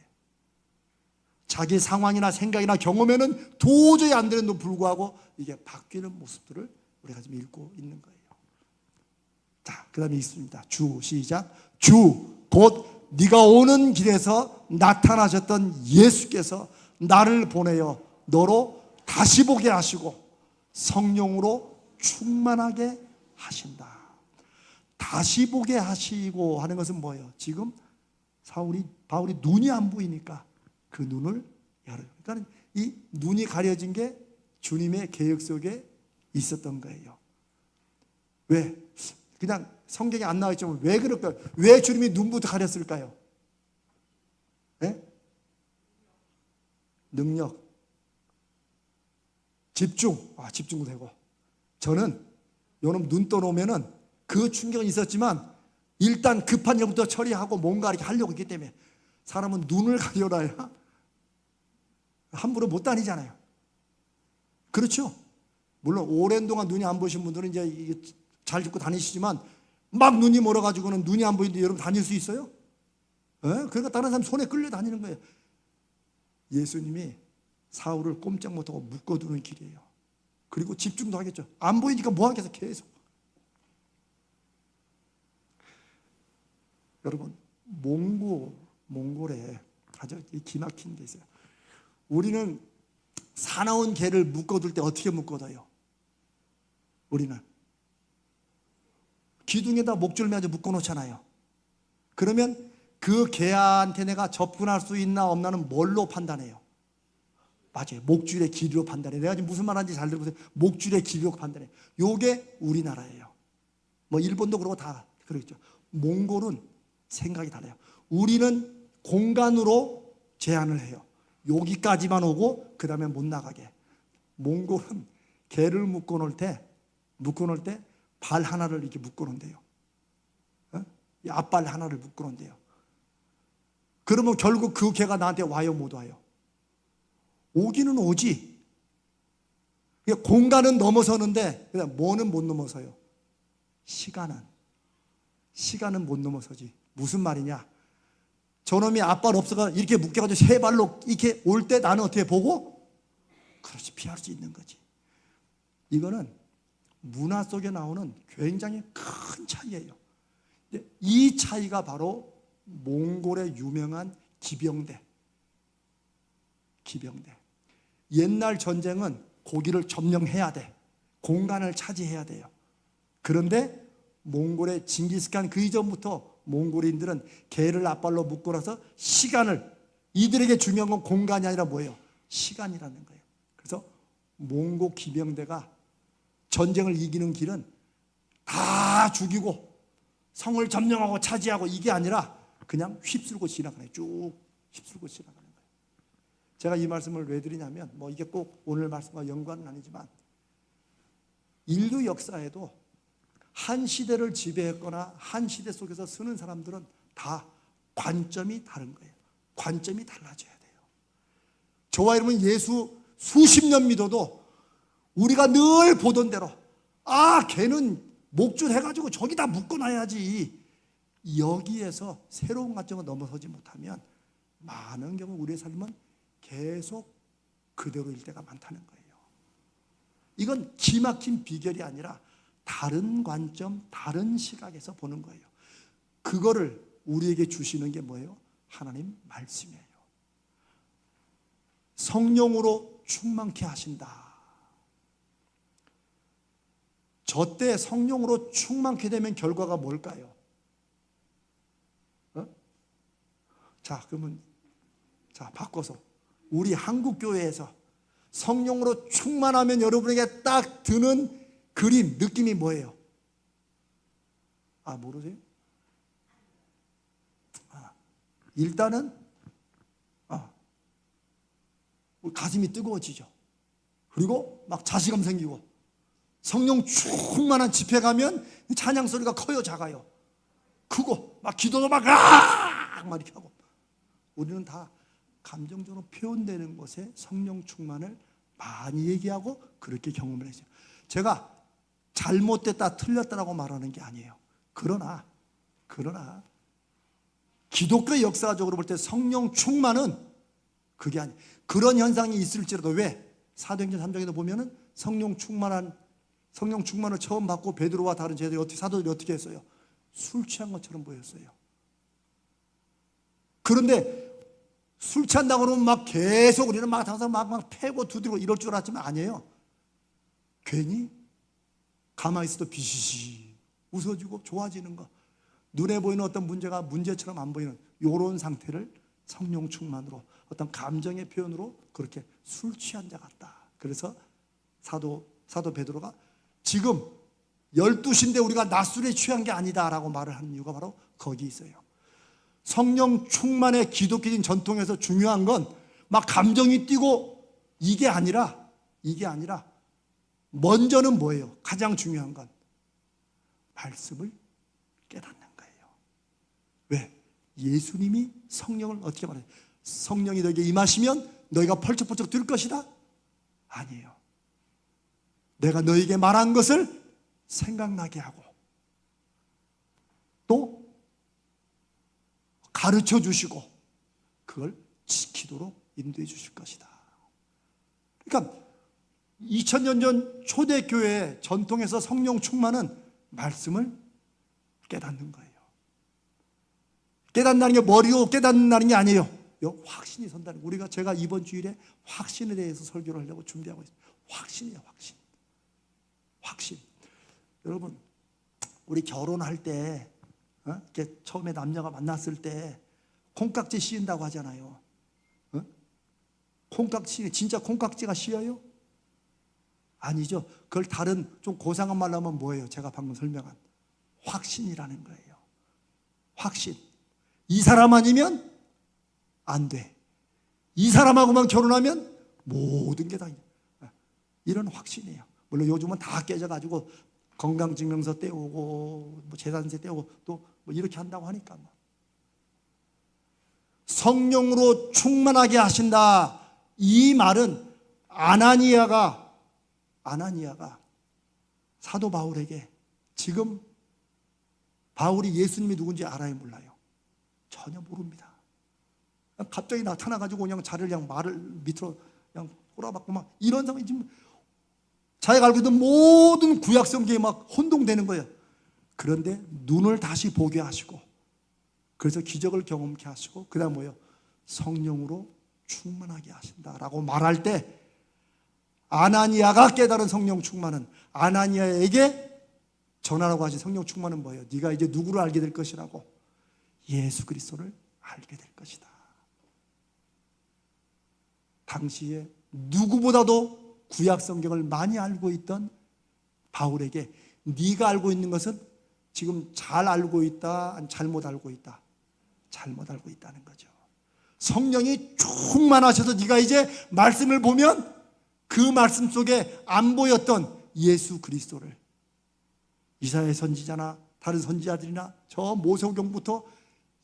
자기 상황이나 생각이나 경험에는 도저히 안 되는데도 불구하고 이게 바뀌는 모습들을 우리가 지금 읽고 있는 거예요. 자, 그 다음에 있습니다. 주, 시작. 주, 곧 네가 오는 길에서 나타나셨던 예수께서 나를 보내어 너로 다시 보게 하시고 성령으로 충만하게 하신다. 다시 보게 하시고 하는 것은 뭐예요? 지금 바울이 눈이 안 보이니까 그 눈을 열어요. 그러니까 이 눈이 가려진 게 주님의 계획 속에 있었던 거예요. 왜? 그냥 성경에 안 나와 있지만 왜 그럴까요? 왜 주님이 눈부터 가렸을까요? 네? 능력, 집중도 되고. 저는 요놈 눈 떠놓으면은 그 충격은 있었지만 일단 급한 일부터 처리하고 뭔가 이렇게 하려고 했기 때문에 사람은 눈을 가려놔야 함부로 못 다니잖아요. 그렇죠? 물론 오랜 동안 눈이 안 보이신 분들은 이제 이게 잘 듣고 다니시지만 막 눈이 멀어가지고는 눈이 안 보이는데 여러분 다닐 수 있어요? 그러니까 다른 사람 손에 끌려 다니는 거예요. 예수님이 사울을 꼼짝 못하고 묶어두는 길이에요. 그리고 집중도 하겠죠. 안 보이니까 뭐 하겠어, 계속. 여러분, 몽골에 아주 기막힌 게 있어요. 우리는 사나운 개를 묶어둘 때 어떻게 묶어둬요? 우리는 기둥에다 목줄 매서 묶어놓잖아요. 그러면 그 개한테 내가 접근할 수 있나 없나는 뭘로 판단해요? 맞아요. 목줄의 길이로 판단해요. 내가 지금 무슨 말하는지 잘 들어보세요. 목줄의 길이로 판단해요. 요게 우리나라예요. 뭐 일본도 그러고 다 그러겠죠. 몽골은 생각이 달라요. 우리는 공간으로 제한을 해요. 여기까지만 오고 그 다음에 못 나가게. 몽골은 개를 묶어놓을 때 발 하나를 이렇게 묶어놓는데요. 이 앞발 하나를 묶어놓는데요. 그러면 결국 그 개가 나한테 와요, 못 와요? 오기는 오지. 공간은 넘어서는데 뭐는 못 넘어서요? 시간은 못 넘어서지. 무슨 말이냐? 저놈이 앞발 없어가 이렇게 묶여가지고 세 발로 이렇게 올 때 나는 어떻게 보고? 그렇지, 피할 수 있는 거지. 이거는 문화 속에 나오는 굉장히 큰 차이예요. 이 차이가 바로 몽골의 유명한 기병대. 옛날 전쟁은 고기를 점령해야 돼. 공간을 차지해야 돼요. 그런데 몽골의 징기스칸 그 이전부터 몽골인들은 개를 앞발로 묶고 나서 시간을, 이들에게 중요한 건 공간이 아니라 뭐예요? 시간이라는 거예요. 그래서 몽골 기병대가 전쟁을 이기는 길은 다 죽이고 성을 점령하고 차지하고 이게 아니라 그냥 휩쓸고 지나가네. 쭉 휩쓸고 지나가는 거예요. 제가 이 말씀을 왜 드리냐면 뭐 이게 꼭 오늘 말씀과 연관은 아니지만 인류 역사에도 한 시대를 지배했거나 한 시대 속에서 쓰는 사람들은 다 관점이 다른 거예요. 관점이 달라져야 돼요. 저와 여러분 예수 수십 년 믿어도 우리가 늘 보던 대로 걔는 목줄 해가지고 저기다 묶어놔야지, 여기에서 새로운 관점을 넘어서지 못하면 많은 경우 우리의 삶은 계속 그대로일 때가 많다는 거예요. 이건 기막힌 비결이 아니라 다른 관점, 다른 시각에서 보는 거예요. 그거를 우리에게 주시는 게 뭐예요? 하나님 말씀이에요. 성령으로 충만케 하신다. 저 때 성령으로 충만케 되면 결과가 뭘까요? 자, 그러면 바꿔서 우리 한국교회에서 성령으로 충만하면 여러분에게 딱 드는 그림, 느낌이 뭐예요? 모르세요? 일단은 가슴이 뜨거워지죠. 그리고 막 자신감 생기고, 성령 충만한 집회 가면 찬양 소리가 커요, 작아요? 크고, 막 기도도 막 이렇게 하고. 우리는 다 감정적으로 표현되는 곳에 성령 충만을 많이 얘기하고 그렇게 경험을 했어요. 제가 잘못됐다, 틀렸다라고 말하는 게 아니에요. 그러나 기독교 역사적으로 볼 때 성령 충만은 그게 아니에요. 그런 현상이 있을지라도 왜? 사도행전 3장에도 보면은 성령 충만을 처음 받고 베드로와 다른 사도들이 어떻게 했어요? 술 취한 것처럼 보였어요. 그런데 술 취한다고 그러면 막 계속 우리는 막 항상 막 패고 두드리고 이럴 줄 알았지만 아니에요. 괜히 가만히 있어도 비시시 웃어주고 좋아지는 거, 눈에 보이는 어떤 문제가 문제처럼 안 보이는 이런 상태를 성령 충만으로, 어떤 감정의 표현으로 그렇게 술 취한 자 같다. 그래서 사도 베드로가 지금 12시인데 우리가 낮술에 취한 게 아니다라고 말을 하는 이유가 바로 거기 있어요. 성령 충만의 기독교적인 전통에서 중요한 건 막 감정이 뛰고 이게 아니라 먼저는 뭐예요? 가장 중요한 건 말씀을 깨닫는 거예요. 왜? 예수님이 성령을 어떻게 말해요? 성령이 너에게 임하시면 너희가 펄쩍펄쩍 뛸 것이다? 아니에요. 내가 너에게 말한 것을 생각나게 하고 또 가르쳐 주시고 그걸 지키도록 인도해 주실 것이다. 그러니까 2000년 전 초대교회 전통에서 성령 충만은 말씀을 깨닫는 거예요. 깨닫는 게 머리로 깨닫는 게 아니에요. 확신이 선다는 거예요. 제가 이번 주일에 확신에 대해서 설교를 하려고 준비하고 있어요. 확신이에요, 확신. 확신. 여러분, 우리 결혼할 때 이렇게 처음에 남녀가 만났을 때 콩깍지 씌운다고 하잖아요. 콩깍지, 진짜 콩깍지가 씌어요? 아니죠. 그걸 다른 좀 고상한 말로 하면 뭐예요? 제가 방금 설명한 확신이라는 거예요. 확신. 이 사람 아니면 안 돼. 이 사람하고만 결혼하면 모든 게 다 이런 확신이에요. 물론 요즘은 다 깨져가지고 건강증명서 떼오고 뭐 재산세 떼오고 또 뭐 이렇게 한다고 하니까 성령으로 충만하게 하신다. 이 말은 아나니아가 사도 바울에게 지금 바울이 예수님이 누군지 알아요, 몰라요? 전혀 모릅니다. 갑자기 나타나가지고 그냥 자를 그냥 말을 밑으로 그냥 꼬라박고 막 이런 상황이 지금 자기가 알고 있던 모든 구약 성경이 막 혼동되는 거예요. 그런데 눈을 다시 보게 하시고 그래서 기적을 경험케 하시고 그 다음 뭐예요? 성령으로 충만하게 하신다라고 말할 때 아나니아가 깨달은 성령 충만은 아나니아에게 전하라고 하신 성령 충만은 뭐예요? 네가 이제 누구를 알게 될 것이라고? 예수 그리스도를 알게 될 것이다. 당시에 누구보다도 구약 성경을 많이 알고 있던 바울에게 네가 알고 있는 것은 지금 잘 알고 있다, 아니 잘못 알고 있다. 잘못 알고 있다는 거죠. 성령이 충만하셔서 네가 이제 말씀을 보면 그 말씀 속에 안 보였던 예수 그리스도를 이사야 선지자나 다른 선지자들이나 저 모세오경부터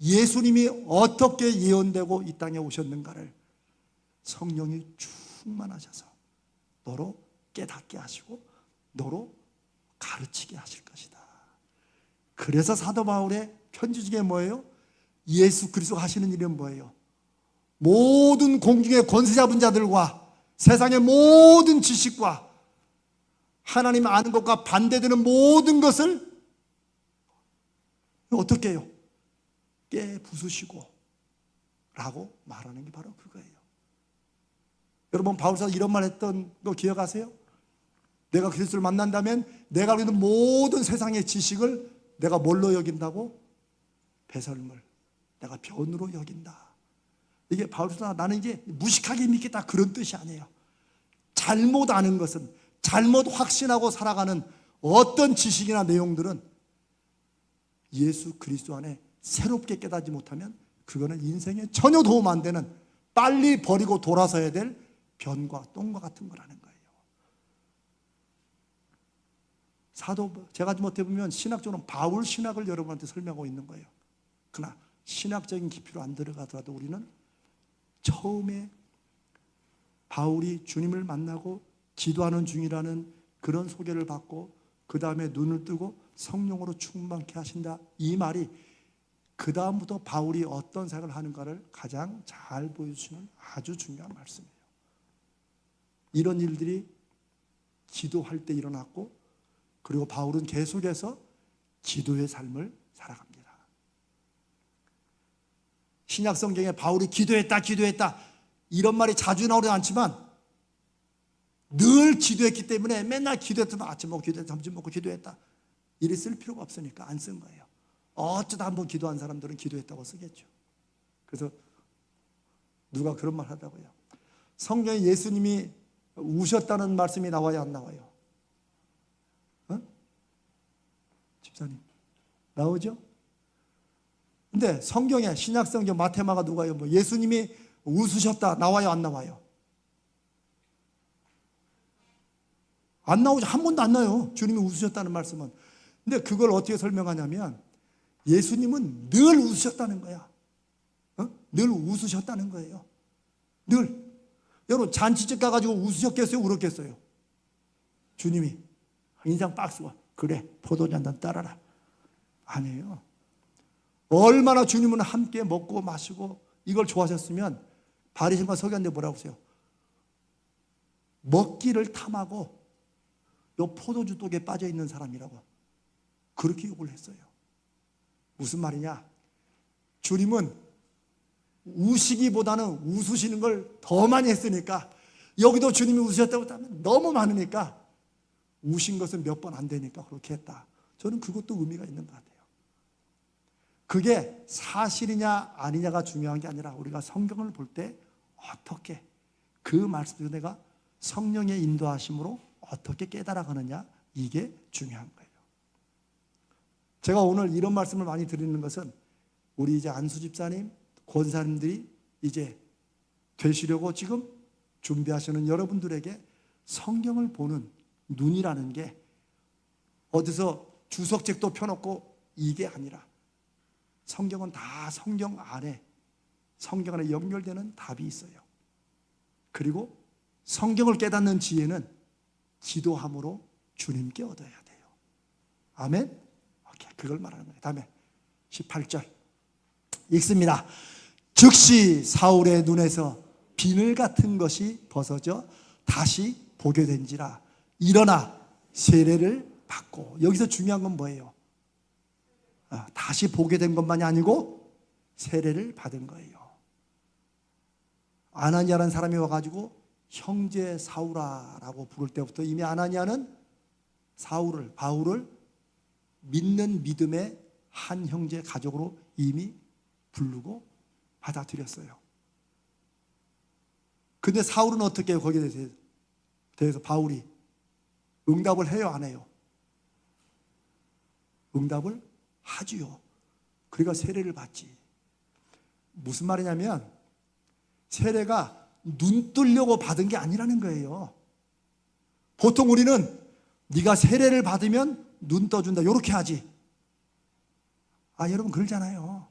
예수님이 어떻게 예언되고 이 땅에 오셨는가를 성령이 충만하셔서 너로 깨닫게 하시고 너로 가르치게 하실 것이다. 그래서 사도 바울의 편지 중에 뭐예요? 예수 그리스도가 하시는 일은 뭐예요? 모든 공중의 권세 잡은 자들과 세상의 모든 지식과 하나님 아는 것과 반대되는 모든 것을 어떻게 해요? 깨부수시고 라고 말하는 게 바로 그거예요. 여러분 바울사도 이런 말 했던 거 기억하세요? 내가 그리스도를 만난다면 내가 알고 있는 모든 세상의 지식을 내가 뭘로 여긴다고? 배설물, 내가 변으로 여긴다. 이게 바울사도 나는 이제 무식하게 믿겠다 그런 뜻이 아니에요. 잘못 아는 것은 잘못 확신하고 살아가는 어떤 지식이나 내용들은 예수 그리스도 안에 새롭게 깨닫지 못하면 그거는 인생에 전혀 도움 안 되는 빨리 버리고 돌아서야 될 변과 똥과 같은 거라는 거예요. 제가 못해 보면 신학적으로는 바울 신학을 여러분한테 설명하고 있는 거예요. 그러나 신학적인 깊이로 안 들어가더라도 우리는 처음에 바울이 주님을 만나고 기도하는 중이라는 그런 소개를 받고 그 다음에 눈을 뜨고 성령으로 충만케 하신다. 이 말이 그 다음부터 바울이 어떤 생각을 하는가를 가장 잘 보여주시는 아주 중요한 말씀이에요. 이런 일들이 기도할 때 일어났고 그리고 바울은 계속해서 기도의 삶을 살아갑니다. 신약 성경에 바울이 기도했다 이런 말이 자주 나오지 않지만 늘 기도했기 때문에 맨날 기도했다 아침 먹고 기도했다 점심 먹고 기도했다 이리 쓸 필요가 없으니까 안 쓴 거예요. 어쩌다 한번 기도한 사람들은 기도했다고 쓰겠죠. 그래서 누가 그런 말 하다고요. 성경에 예수님이 우셨다는 말씀이 나와요, 안 나와요? 집사님 나오죠? 근데 성경에 신약 성경 마테마가 누가요? 뭐 예수님이 웃으셨다 나와요, 안 나와요? 안 나오죠. 한 번도 안 나요. 주님이 웃으셨다는 말씀은. 근데 그걸 어떻게 설명하냐면 예수님은 늘 웃으셨다는 거야. 늘 웃으셨다는 거예요. 늘. 여러분 잔치집 가가지고 웃으셨겠어요? 울었겠어요? 주님이 인상 박스가 그래 포도주 한잔 따라라. 아니에요. 얼마나 주님은 함께 먹고 마시고 이걸 좋아하셨으면 바리새인과 서기관들 뭐라고 하세요? 먹기를 탐하고 요 포도주 독에 빠져 있는 사람이라고 그렇게 욕을 했어요. 무슨 말이냐? 주님은 우시기보다는 웃으시는 걸 더 많이 했으니까, 여기도 주님이 웃으셨다고 하면 너무 많으니까 우신 것은 몇 번 안 되니까 그렇게 했다. 저는 그것도 의미가 있는 것 같아요. 그게 사실이냐 아니냐가 중요한 게 아니라 우리가 성경을 볼 때 어떻게 그 말씀을 내가 성령의 인도하심으로 어떻게 깨달아가느냐, 이게 중요한 거예요. 제가 오늘 이런 말씀을 많이 드리는 것은 우리 이제 안수 집사님, 권사님들이 이제 되시려고 지금 준비하시는 여러분들에게 성경을 보는 눈이라는 게 어디서 주석책도 펴놓고 이게 아니라 성경은 다 성경 안에 연결되는 답이 있어요. 그리고 성경을 깨닫는 지혜는 기도함으로 주님께 얻어야 돼요. 아멘? 오케이, 그걸 말하는 거예요. 다음에 18절 읽습니다. 즉시 사울의 눈에서 비늘 같은 것이 벗어져 다시 보게 된지라. 일어나 세례를 받고. 여기서 중요한 건 뭐예요? 다시 보게 된 것만이 아니고 세례를 받은 거예요. 아나니아라는 사람이 와가지고 형제 사울아라고 부를 때부터 이미 아나니아는 바울을 믿는 믿음의 한 형제 가족으로 이미 부르고 받아들였어요. 근데 사울은 어떻게 해요? 거기에 대해서 바울이 응답을 해요, 안 해요? 응답을 하지요. 그러니까 세례를 받지. 무슨 말이냐면 세례가 눈 뜨려고 받은 게 아니라는 거예요. 보통 우리는 네가 세례를 받으면 눈 떠준다 이렇게 하지. 여러분 그러잖아요.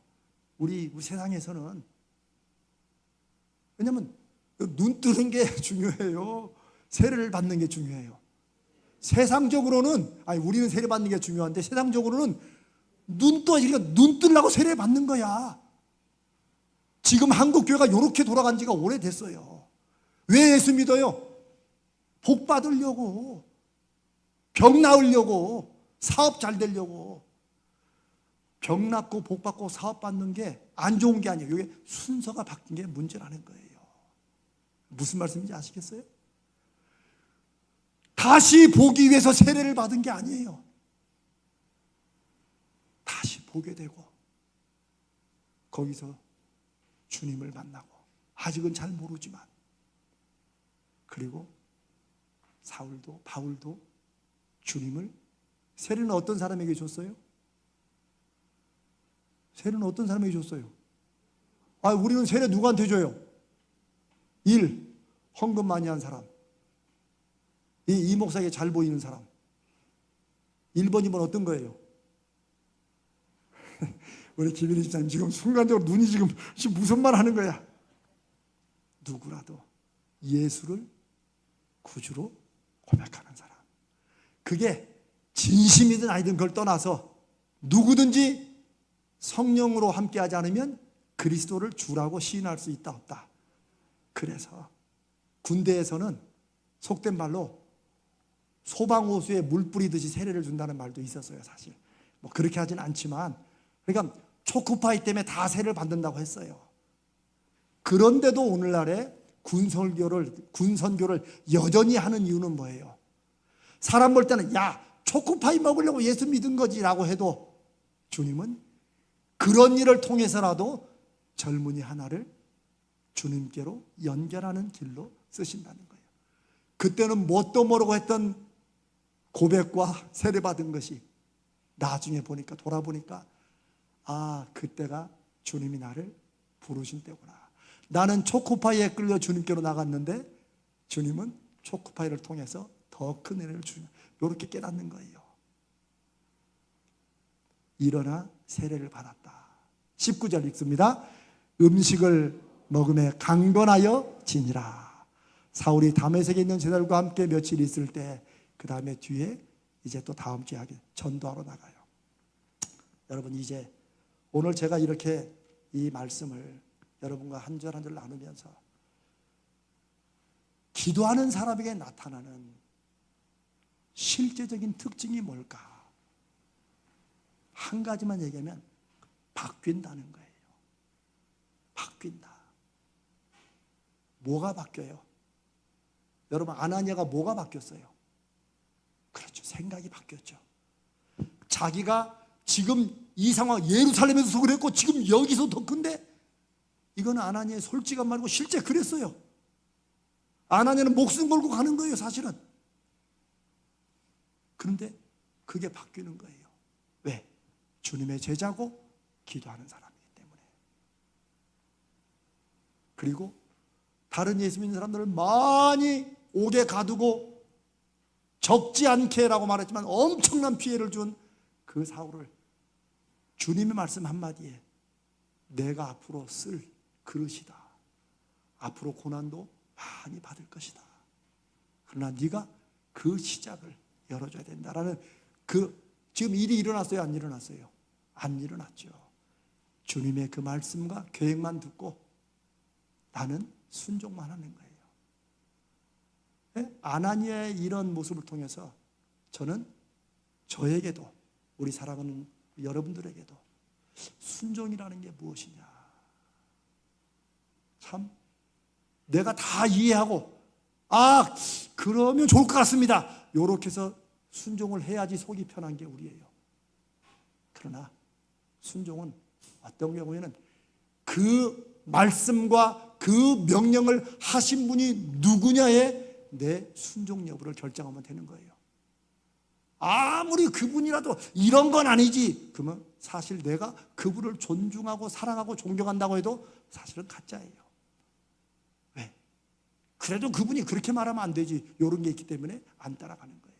우리 세상에서는. 왜냐하면 눈 뜨는 게 중요해요. 세례를 받는 게 중요해요. 세상적으로는 우리는 세례 받는 게 중요한데 세상적으로는 눈 뜨려고 세례 받는 거야. 지금 한국 교회가 이렇게 돌아간 지가 오래됐어요. 왜 예수 믿어요? 복 받으려고, 병 나으려고, 사업 잘 되려고. 병 낫고 복 받고 사업 받는 게 안 좋은 게 아니에요. 이게 순서가 바뀐 게 문제라는 거예요. 무슨 말씀인지 아시겠어요? 다시 보기 위해서 세례를 받은 게 아니에요. 다시 보게 되고 거기서 주님을 만나고, 아직은 잘 모르지만, 그리고 바울도 주님을, 세례는 어떤 사람에게 줬어요? 세례는 어떤 사람에게 줬어요? 우리는 세례 누구한테 줘요? 1. 헌금 많이 한 사람. 이 목사에게 잘 보이는 사람. 1번, 2번 어떤 거예요? 우리 김일희 집사님 지금 순간적으로 눈이 지금 무슨 말 하는 거야? 누구라도 예수를 구주로 고백하는 사람. 그게 진심이든 아니든 그걸 떠나서 누구든지 성령으로 함께하지 않으면 그리스도를 주라고 시인할 수 있다 없다. 그래서 군대에서는 속된 말로 소방호수에 물 뿌리듯이 세례를 준다는 말도 있었어요. 사실 그렇게 하진 않지만, 그러니까 초코파이 때문에 다 세례를 받는다고 했어요. 그런데도 오늘날에 군선교를 여전히 하는 이유는 뭐예요? 사람 볼 때는 초코파이 먹으려고 예수 믿은 거지 라고 해도 주님은 그런 일을 통해서라도 젊은이 하나를 주님께로 연결하는 길로 쓰신다는 거예요. 그때는 뭣도 모르고 했던 고백과 세례받은 것이 나중에 돌아보니까 그때가 주님이 나를 부르신 때구나. 나는 초코파이에 끌려 주님께로 나갔는데 주님은 초코파이를 통해서 더 큰 은혜를 주는, 이렇게 깨닫는 거예요. 일어나 세례를 받았다. 19절 읽습니다. 음식을 먹음에 강건하여 지니라. 사울이 다메섹에 있는 제자들과 함께 며칠 있을 때 그 다음에 뒤에 이제 또 다음 주에 하게 전도하러 나가요. 여러분, 이제 오늘 제가 이렇게 이 말씀을 여러분과 한 절 한 절 나누면서 기도하는 사람에게 나타나는 실제적인 특징이 뭘까? 한 가지만 얘기하면 바뀐다는 거예요. 바뀐다. 뭐가 바뀌어요? 여러분, 아나니아가 뭐가 바뀌었어요? 그렇죠. 생각이 바뀌었죠. 자기가 지금 이 상황, 예루살렘에서 그랬고 지금 여기서 더 큰데, 이거는 아나니아의 솔직한 말이고 실제 그랬어요. 아나니아는 목숨 걸고 가는 거예요, 사실은. 그런데 그게 바뀌는 거예요. 왜? 주님의 제자고 기도하는 사람이기 때문에. 그리고 다른 예수 믿는 사람들을 많이 옥에 가두고 적지 않게라고 말했지만 엄청난 피해를 준 그 사울을 주님의 말씀 한마디에 내가 앞으로 쓸 그릇이다. 앞으로 고난도 많이 받을 것이다. 그러나 네가 그 시작을 열어줘야 된다라는 지금 일이 일어났어요? 안 일어났어요? 안 일어났죠. 주님의 그 말씀과 계획만 듣고 나는 순종만 하는 거예요. 아나니아의 이런 모습을 통해서 저는 저에게도, 우리 사랑하는 여러분들에게도 순종이라는 게 무엇이냐, 참 내가 다 이해하고 그러면 좋을 것 같습니다, 요렇게 해서 순종을 해야지 속이 편한 게 우리예요. 그러나 순종은 어떤 경우에는 그 말씀과 그 명령을 하신 분이 누구냐에 내 순종 여부를 결정하면 되는 거예요. 아무리 그분이라도 이런 건 아니지, 그러면 사실 내가 그분을 존중하고 사랑하고 존경한다고 해도 사실은 가짜예요. 왜? 그래도 그분이 그렇게 말하면 안 되지, 이런 게 있기 때문에 안 따라가는 거예요.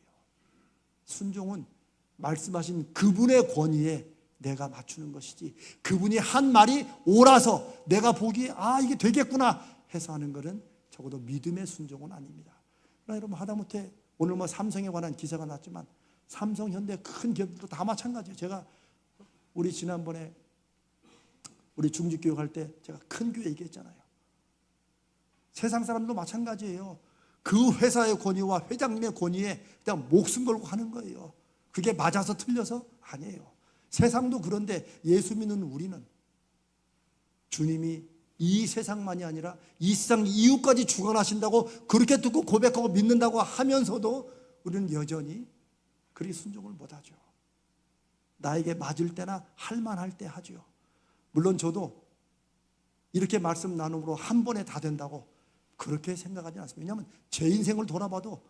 순종은 말씀하신 그분의 권위에 내가 맞추는 것이지, 그분이 한 말이 옳아서 내가 보기에 이게 되겠구나 해서 하는 것은 적어도 믿음의 순종은 아닙니다. 그러나 여러분, 하다못해 오늘 삼성에 관한 기사가 났지만 삼성, 현대 큰 기업들도 다 마찬가지예요. 제가 우리 지난번에 우리 중직교육할 때 제가 큰 교회 얘기했잖아요. 세상 사람도 마찬가지예요. 그 회사의 권위와 회장님의 권위에 그냥 목숨 걸고 하는 거예요. 그게 맞아서 틀려서 아니에요. 세상도 그런데 예수 믿는 우리는 주님이 이 세상만이 아니라 이 세상 이후까지 주관하신다고 그렇게 듣고 고백하고 믿는다고 하면서도 우리는 여전히 그리 순종을 못하죠. 나에게 맞을 때나 할만할 때 하죠. 물론 저도 이렇게 말씀 나눔으로 한 번에 다 된다고 그렇게 생각하지 않습니다. 왜냐하면 제 인생을 돌아봐도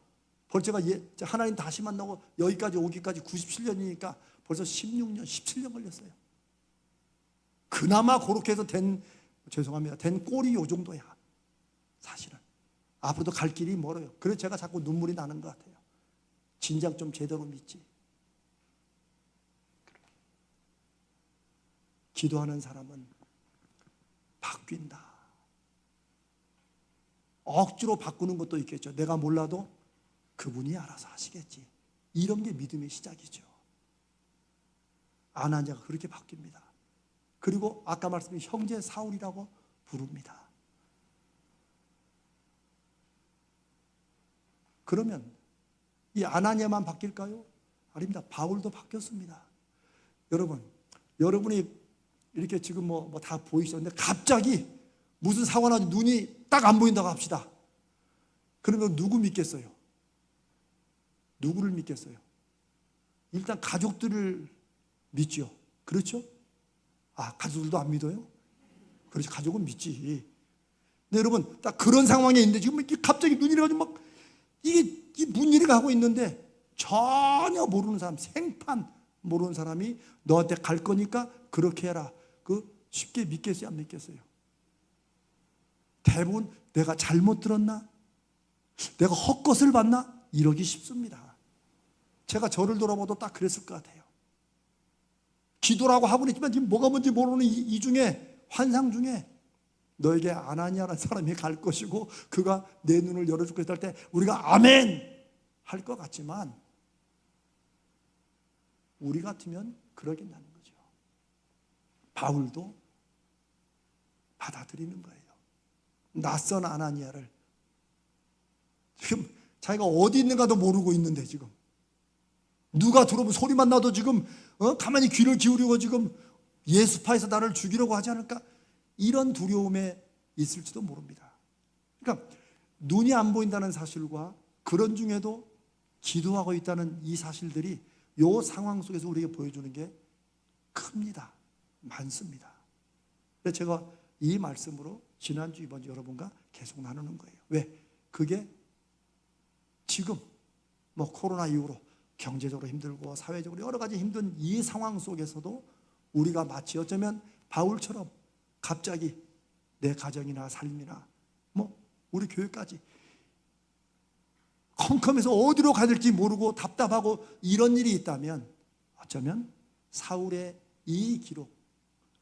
벌써 제가 하나님 다시 만나고 여기까지 오기까지 97년이니까 벌써 16년, 17년 걸렸어요. 그나마 그렇게 해서 된 꼴이 요 정도야. 사실은 앞으로도 갈 길이 멀어요. 그래서 제가 자꾸 눈물이 나는 것 같아요. 진작 좀 제대로 믿지. 기도하는 사람은 바뀐다. 억지로 바꾸는 것도 있겠죠. 내가 몰라도 그분이 알아서 하시겠지. 이런 게 믿음의 시작이죠. 아나니아가 그렇게 바뀝니다. 그리고 아까 말씀드린 형제 사울이라고 부릅니다. 그러면 이 아나니아만 바뀔까요? 아닙니다. 바울도 바뀌었습니다. 여러분이 이렇게 지금 다 보이시죠? 근데 갑자기 무슨 사고 나서 눈이 딱 안 보인다고 합시다. 그러면 누구 믿겠어요? 누구를 믿겠어요? 일단 가족들을 믿죠. 그렇죠? 가족들도 안 믿어요? 그렇지, 가족은 믿지. 근데 여러분, 딱 그런 상황에 있는데 지금 갑자기 눈이 이래가지고 이게 무슨 일이 가고 있는데 전혀 모르는 사람, 생판 모르는 사람이 너한테 갈 거니까 그렇게 해라. 쉽게 믿겠어요? 안 믿겠어요? 대부분 내가 잘못 들었나? 내가 헛것을 봤나? 이러기 쉽습니다. 제가 저를 돌아봐도 딱 그랬을 것 같아요. 기도라고 하고 있지만 지금 뭐가 뭔지 모르는 이 중에, 환상 중에 너에게 아나니아라는 사람이 갈 것이고 그가 내 눈을 열어줄 것이다 할 때 우리가 아멘! 할 것 같지만 우리 같으면 그러겠다는 거죠. 바울도 받아들이는 거예요. 낯선 아나니아를 지금 자기가 어디 있는가도 모르고 있는데 지금 누가 들어오면 소리만 나도 지금 가만히 귀를 기울이고 지금 예수파에서 나를 죽이려고 하지 않을까? 이런 두려움에 있을지도 모릅니다. 그러니까 눈이 안 보인다는 사실과 그런 중에도 기도하고 있다는 이 사실들이 이 상황 속에서 우리에게 보여주는 게 큽니다. 많습니다. 그래서 제가 이 말씀으로 지난주 이번주 여러분과 계속 나누는 거예요. 왜? 그게 지금 뭐 코로나 이후로 경제적으로 힘들고 사회적으로 여러 가지 힘든 이 상황 속에서도 우리가 마치 어쩌면 바울처럼 갑자기 내 가정이나 삶이나 뭐 우리 교회까지 컴컴해서 어디로 가야 될지 모르고 답답하고 이런 일이 있다면 어쩌면 사울의 이 기록,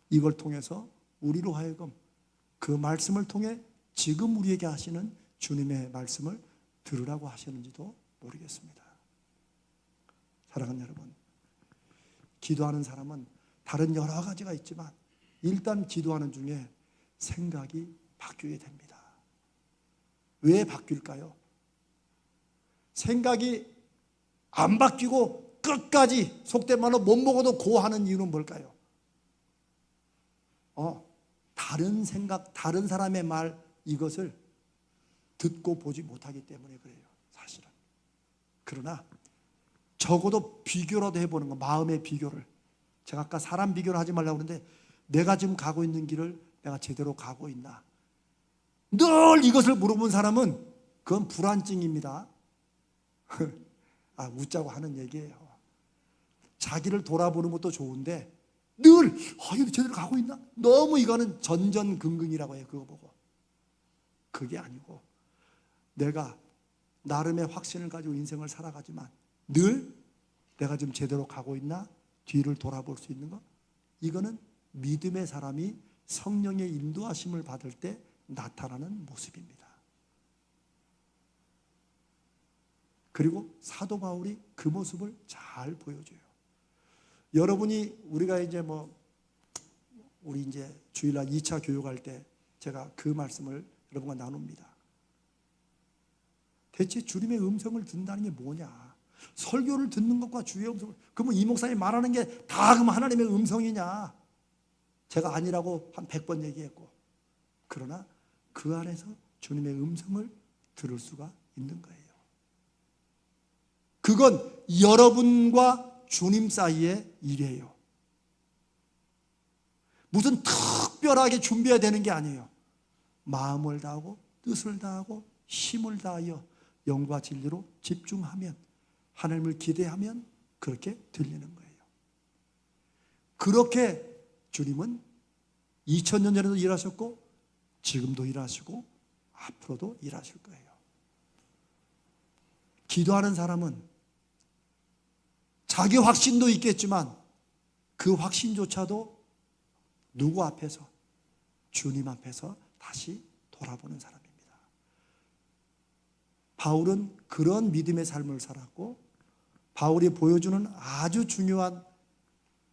이걸 통해서 우리로 하여금 그 말씀을 통해 지금 우리에게 하시는 주님의 말씀을 들으라고 하시는지도 모르겠습니다. 사랑하는 여러분, 기도하는 사람은 다른 여러 가지가 있지만 일단 기도하는 중에 생각이 바뀌게 됩니다. 왜 바뀔까요? 생각이 안 바뀌고 끝까지 속된 말로 못 먹어도 고하는 이유는 뭘까요? 다른 생각, 다른 사람의 말 이것을 듣고 보지 못하기 때문에 그래요, 사실은. 그러나 적어도 비교라도 해보는 거, 마음의 비교를. 제가 아까 사람 비교를 하지 말라고 그러는데 내가 지금 가고 있는 길을 내가 제대로 가고 있나? 늘 이것을 물어본 사람은 그건 불안증입니다. 웃자고 하는 얘기예요. 자기를 돌아보는 것도 좋은데 늘 이거 제대로 가고 있나? 너무 이거는 전전긍긍이라고 해요. 그거 보고. 그게 아니고 내가 나름의 확신을 가지고 인생을 살아가지만 늘 내가 지금 제대로 가고 있나? 뒤를 돌아볼 수 있는 것? 이거는 믿음의 사람이 성령의 인도하심을 받을 때 나타나는 모습입니다. 그리고 사도 바울이 그 모습을 잘 보여줘요. 여러분이 우리가 이제 우리 이제 주일날 2차 교육할 때 제가 그 말씀을 여러분과 나눕니다. 대체 주님의 음성을 듣는다는 게 뭐냐? 설교를 듣는 것과 주의 음성을, 그러면 이 목사님이 말하는 게 다 그럼 하나님의 음성이냐? 제가 아니라고 한 100번 얘기했고, 그러나 그 안에서 주님의 음성을 들을 수가 있는 거예요. 그건 여러분과 주님 사이의 일이에요. 무슨 특별하게 준비해야 되는 게 아니에요. 마음을 다하고 뜻을 다하고 힘을 다하여 영과 진리로 집중하면, 하나님을 기대하면 그렇게 들리는 거예요. 그렇게 주님은 2000년 전에도 일하셨고 지금도 일하시고 앞으로도 일하실 거예요. 기도하는 사람은 자기 확신도 있겠지만 그 확신조차도 누구 앞에서? 주님 앞에서 다시 돌아보는 사람입니다. 바울은 그런 믿음의 삶을 살았고, 바울이 보여주는 아주 중요한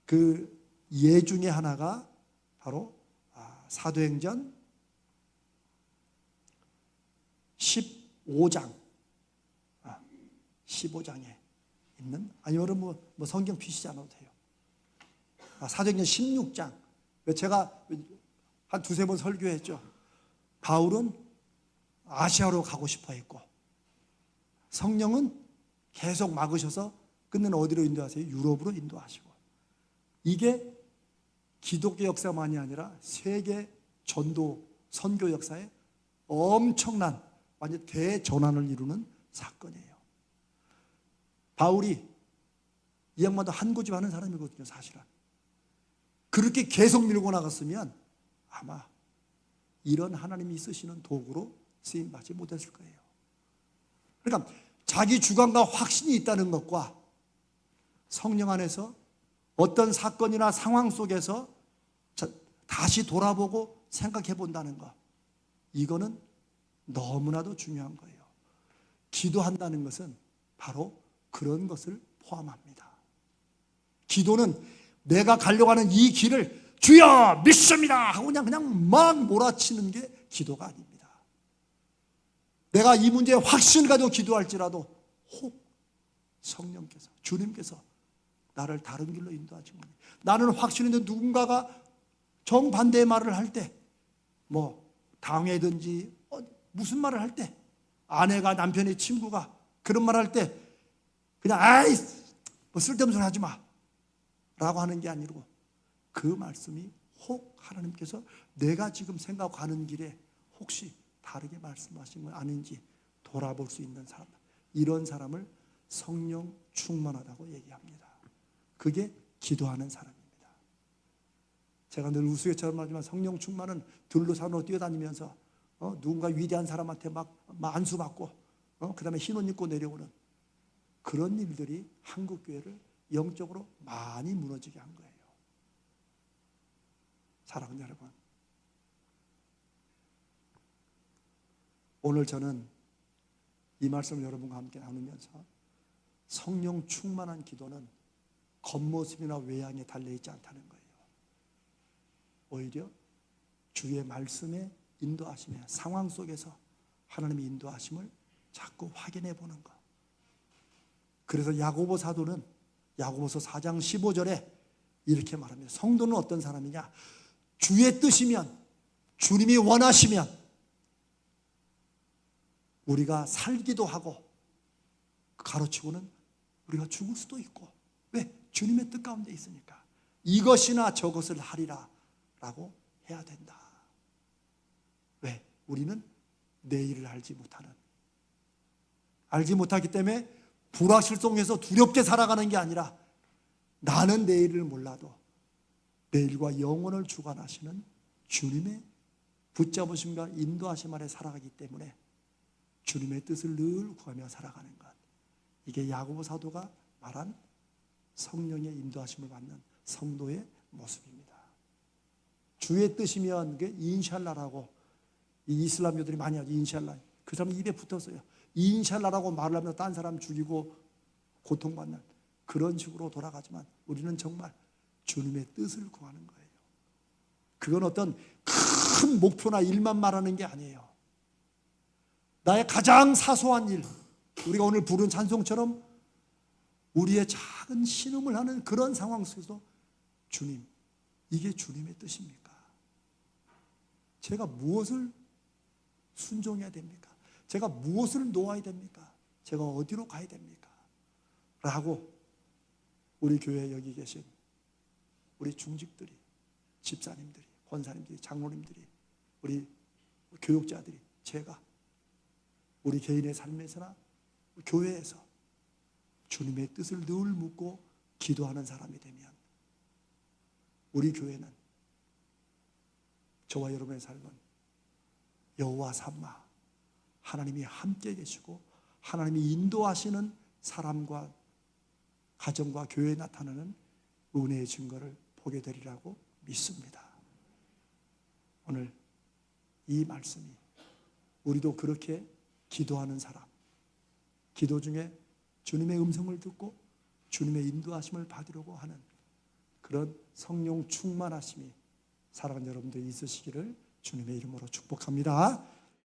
그 예 중에 하나가 바로 사도행전 15장 15장에 있는, 아니 여러분 뭐 성경 피시지 않아도 돼요. 사도행전 16장. 제가 한 두세 번 설교했죠. 바울은 아시아로 가고 싶어 했고 성령은 계속 막으셔서 끝내는 어디로 인도하세요? 유럽으로 인도하시고. 이게 기독교 역사만이 아니라 세계 전도 선교 역사에 엄청난 완전 대전환을 이루는 사건이에요. 바울이 이 양반도 한 고집 하는 사람이거든요, 사실은. 그렇게 계속 밀고 나갔으면 아마 이런 하나님이 쓰시는 도구로 쓰임받지 못했을 거예요. 그러니까 자기 주관과 확신이 있다는 것과 성령 안에서 어떤 사건이나 상황 속에서 다시 돌아보고 생각해 본다는 것, 이거는 너무나도 중요한 거예요. 기도한다는 것은 바로 그런 것을 포함합니다. 기도는 내가 가려고 하는 이 길을 주여 믿습니다 하고 그냥 막 몰아치는 게 기도가 아닙니다. 내가 이 문제에 확신을 가지고 기도할지라도 혹 성령께서, 주님께서 나를 다른 길로 인도하시는 거예요. 나는 확신이 있는 누군가가 정반대의 말을 할 때, 당회든지 무슨 말을 할 때, 아내가 남편의 친구가 그런 말 할 때 그냥 아이 쓸데없는 소리 하지 마 라고 하는 게 아니고, 그 말씀이 혹 하나님께서 내가 지금 생각하는 길에 혹시 다르게 말씀하신 건 아닌지 돌아볼 수 있는 사람, 이런 사람을 성령 충만하다고 얘기합니다. 그게 기도하는 사람입니다. 제가 늘 우스갯처럼 말하지만 성령 충만은 들로산으로 뛰어다니면서 누군가 위대한 사람한테 막 안수받고 그 다음에 흰 옷 입고 내려오는 그런 일들이 한국교회를 영적으로 많이 무너지게 한 거예요. 사랑하는 여러분, 오늘 저는 이 말씀을 여러분과 함께 나누면서 성령 충만한 기도는 겉모습이나 외양에 달려있지 않다는 거예요. 오히려 주의 말씀에 인도하심에, 상황 속에서 하나님의 인도하심을 자꾸 확인해 보는 것. 그래서 야고보 사도는 야고보서 4장 15절에 이렇게 말합니다. 성도는 어떤 사람이냐? 주의 뜻이면, 주님이 원하시면 우리가 살기도 하고, 가로치고는 우리가 죽을 수도 있고. 왜? 주님의 뜻 가운데 있으니까. 이것이나 저것을 하리라 라고 해야 된다. 왜? 우리는 내일을 알지 못하기 때문에 불확실성에서 두렵게 살아가는 게 아니라, 나는 내일을 몰라도 내일과 영혼을 주관하시는 주님의 붙잡으심과 인도하심 아래 살아가기 때문에 주님의 뜻을 늘 구하며 살아가는 것, 이게 야고보 사도가 말한 성령의 인도하심을 받는 성도의 모습입니다. 주의 뜻이면, 그게 인샬라라고 이 이슬람교들이 많이 하죠. 인샬라. 그 사람 입에 붙었어요. 인샬라라고 말을 하면서 딴 사람 죽이고 고통받는 그런 식으로 돌아가지만, 우리는 정말 주님의 뜻을 구하는 거예요. 그건 어떤 큰 목표나 일만 말하는 게 아니에요. 나의 가장 사소한 일, 우리가 오늘 부른 찬송처럼 우리의 작은 신음을 하는 그런 상황 속에서 주님, 이게 주님의 뜻입니까? 제가 무엇을 순종해야 됩니까? 제가 무엇을 놓아야 됩니까? 제가 어디로 가야 됩니까? 라고 우리 교회에 여기 계신 우리 중직들이, 집사님들이, 권사님들이, 장로님들이, 우리 교육자들이, 제가 우리 개인의 삶에서나 교회에서 주님의 뜻을 늘 묻고 기도하는 사람이 되면, 우리 교회는, 저와 여러분의 삶은 여호와 삼마, 하나님이 함께 계시고 하나님이 인도하시는 사람과 가정과 교회에 나타나는 은혜의 증거를 보게 되리라고 믿습니다. 오늘 이 말씀이 우리도 그렇게 기도하는 사람, 기도 중에 주님의 음성을 듣고 주님의 인도하심을 받으려고 하는 그런 성령 충만하심이 사랑하는 여러분들이 있으시기를 주님의 이름으로 축복합니다.